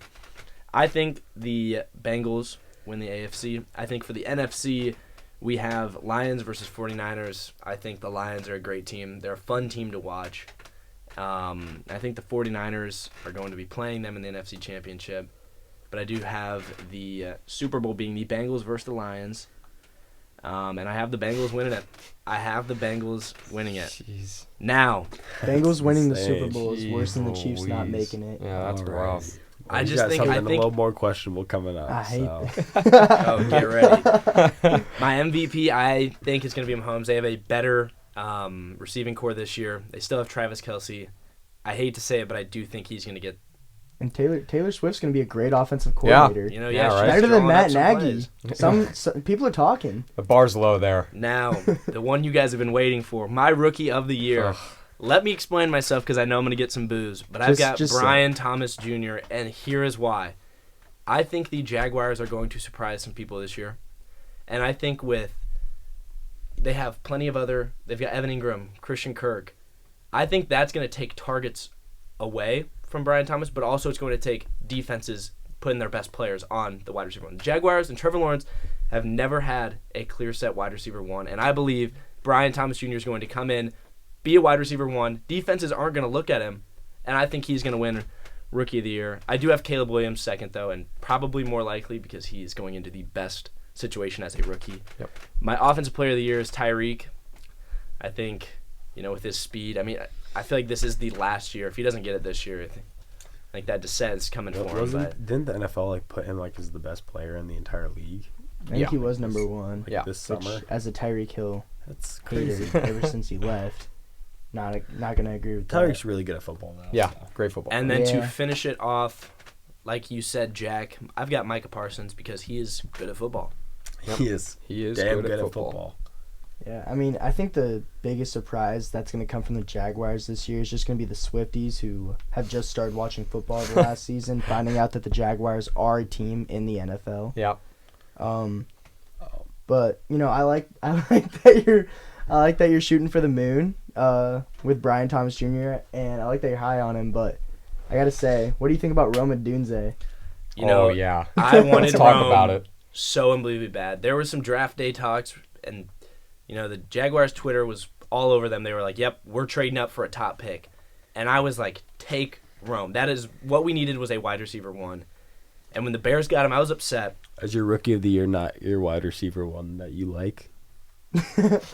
I think the Bengals win the AFC. I think for the NFC, we have Lions versus 49ers. I think the Lions are a great team. They're a fun team to watch. I think the 49ers are going to be playing them in the NFC Championship. But I do have the Super Bowl being the Bengals versus the Lions. And I have the Bengals winning it. Jeez. Now, Bengals winning the Insane. Super Bowl is worse than the Chiefs not Louise. making it. Yeah, that's All right. rough. I You just got think something I a think little more questionable coming up. I hate so. Oh, get ready. My MVP, I think, is going to be Mahomes. They have a better receiving core this year. They still have Travis Kelce. I hate to say it, but I do think he's going to get... And Taylor Swift's going to be a great offensive coordinator. Yeah, she's right. Better than drawing Matt up some Nagy. plays. Some people are talking. The bar's low there. Now, the one you guys have been waiting for, my Rookie of the Year. Ugh. Let me explain myself, because I know I'm going to get some boos. But I've got Just Brian Thomas Jr., and here is why. I think the Jaguars are going to surprise some people this year. And I think they have plenty of they've got Evan Ingram, Christian Kirk. I think that's going to take targets away from Brian Thomas, but also it's going to take defenses putting their best players on the wide receiver. The Jaguars and Trevor Lawrence have never had a clear set wide receiver one, and I believe Brian Thomas Jr. is going to come in, be a wide receiver one. Defenses aren't going to look at him, and I think he's going to win Rookie of the Year. I do have Caleb Williams second, though, and probably more likely because he is going into the best situation as a rookie. Yep. My Offensive Player of the Year is Tyreek. I think, with his speed, I feel like this is the last year. If he doesn't get it this year, I think that descent's coming for him. Didn't the NFL put him as the best player in the entire league? I think he was number one. This summer as a Tyreek Hill. That's Crazy. crazy. Ever since he left. Not gonna agree with Tyreek's that. really good at football now. Yeah, great football. And then to Yeah. finish it off, like you said, Jack, I've got Micah Parsons because he is good at football. Yep. He is damn good at football. Yeah, I think the biggest surprise that's going to come from the Jaguars this year is just going to be the Swifties who have just started watching football the last season, finding out that the Jaguars are a team in the NFL. Yeah. But I like that you're shooting for the moon with Brian Thomas Jr. and I like that you're high on him. But I gotta say, what do you think about Rome Odunze? Yeah. I wanted Talk Rome about it. so unbelievably bad. There were some draft day talks, and the Jaguars Twitter was all over them. They were like, "Yep, we're trading up for a top pick," and I was like, "Take Rome. That is what we needed was a wide receiver one." And when the Bears got him, I was upset. As your Rookie of the Year, not your wide receiver one that you like.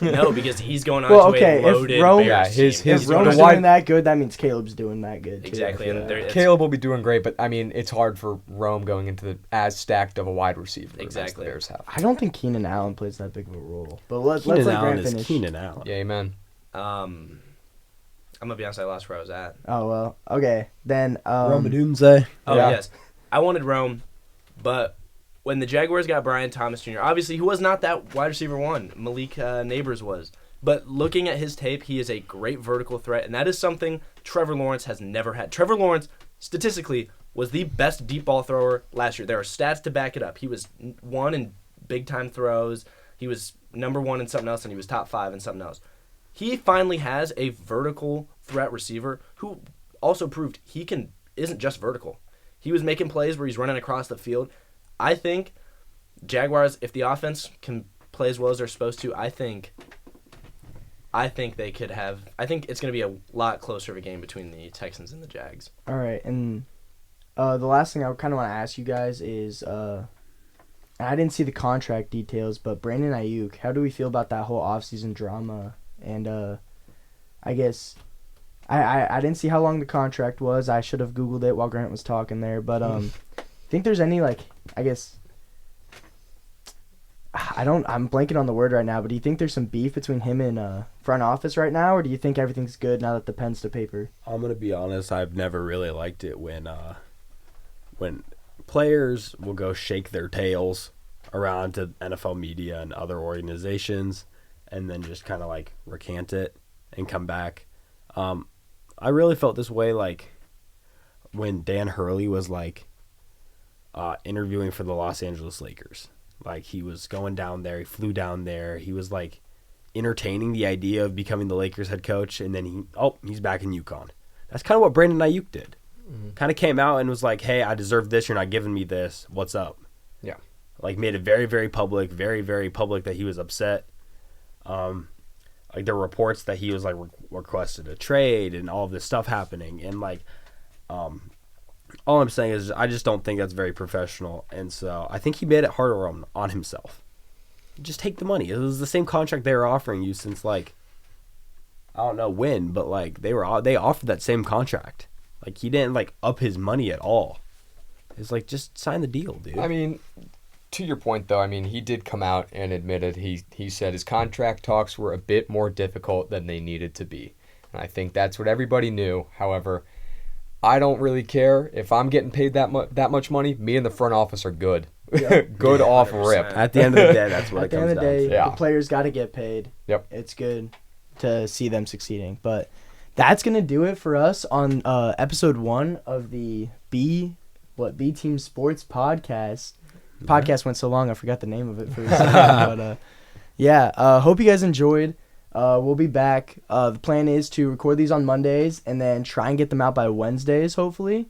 No, because he's going on Well, to okay, a if loaded Rome- Bears Yeah, his- team. his- If He's going Rome's on- doing that good, that means Caleb's doing that good too. Exactly, I feel and like. there- it's- Caleb will be doing great, but it's hard for Rome going into as stacked of a wide receiver as Exactly. the Bears have. I don't think Keenan Allen plays that big of a role. But let's Keenan let Allen Grant is finish. Keenan Allen. Yeah, amen. I'm gonna be honest, I lost where I was at. Oh well, okay then. Rome Odunze. Oh Yeah. yes, I wanted Rome, but when the Jaguars got Brian Thomas Jr., obviously he was not that wide receiver one. Malik Neighbors was, but looking at his tape, he is a great vertical threat, and that is something Trevor Lawrence has never had. Trevor Lawrence, statistically, was the best deep ball thrower last year. There are stats to back it up. He was one in big time throws. He was number one in something else, and he was top 5 in something else. He finally has a vertical threat receiver who also proved he isn't just vertical. He was making plays where he's running across the field. I think Jaguars, if the offense can play as well as they're supposed to, I think they could have. I think it's going to be a lot closer of a game between the Texans and the Jags. All right, and the last thing I kind of want to ask you guys is, I didn't see the contract details, but Brandon Ayuk, how do we feel about that whole offseason drama? And I guess I didn't see how long the contract was. I should have Googled it while Grant was talking there, but think there's any I'm blanking on the word right now, but do you think there's some beef between him and front office right now, or do you think everything's good now that the pen's to paper? I'm gonna be honest. I've never really liked it when players will go shake their tails around to NFL media and other organizations, and then just kind of recant it and come back. I really felt this way when Dan Hurley was interviewing for the Los Angeles Lakers. He was going down there, he flew down there, he was entertaining the idea of becoming the Lakers head coach, and then he's back in UConn. That's kind of what Brandon Ayuk did. Mm-hmm. Kind of came out and was like, hey, I deserve this, you're not giving me this, what's up? Yeah. Made it very, very public, very, very public that he was upset. There were reports that he was requested a trade and all of this stuff happening, and all I'm saying is I just don't think that's very professional, and so I think he made it harder on himself. Just take the money. It was the same contract they were offering you since I don't know when, but they offered that same contract. He didn't up his money at all. It's just sign the deal, dude. I mean, to your point though, he did come out and admitted he said his contract talks were a bit more difficult than they needed to be. And I think that's what everybody knew. However, I don't really care if I'm getting paid that much money. Me and the front office are good. Yep. Good off 100%. rip. At the end of the day, that's what At it the comes end of down the day, to. Yeah. the players got to get paid. Yep. It's good to see them succeeding. But that's going to do it for us on episode 1 of the B Team Sports podcast. The podcast went so long, I forgot the name of it for a second. But hope you guys enjoyed. We'll be back. The plan is to record these on Mondays and then try and get them out by Wednesdays, hopefully.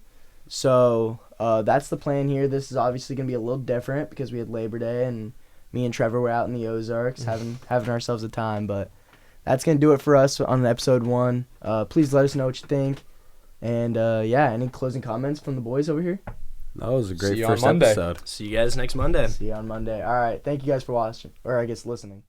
So that's the plan here. This is obviously going to be a little different because we had Labor Day and Me and Trevor were out in the Ozarks having ourselves a time. But that's going to do it for us on episode 1. Please let us know what you think. And, any closing comments from the boys over here? That was a great See you on first Monday. episode. See you guys next Monday. See you on Monday. All right. Thank you guys for watching, or I guess listening.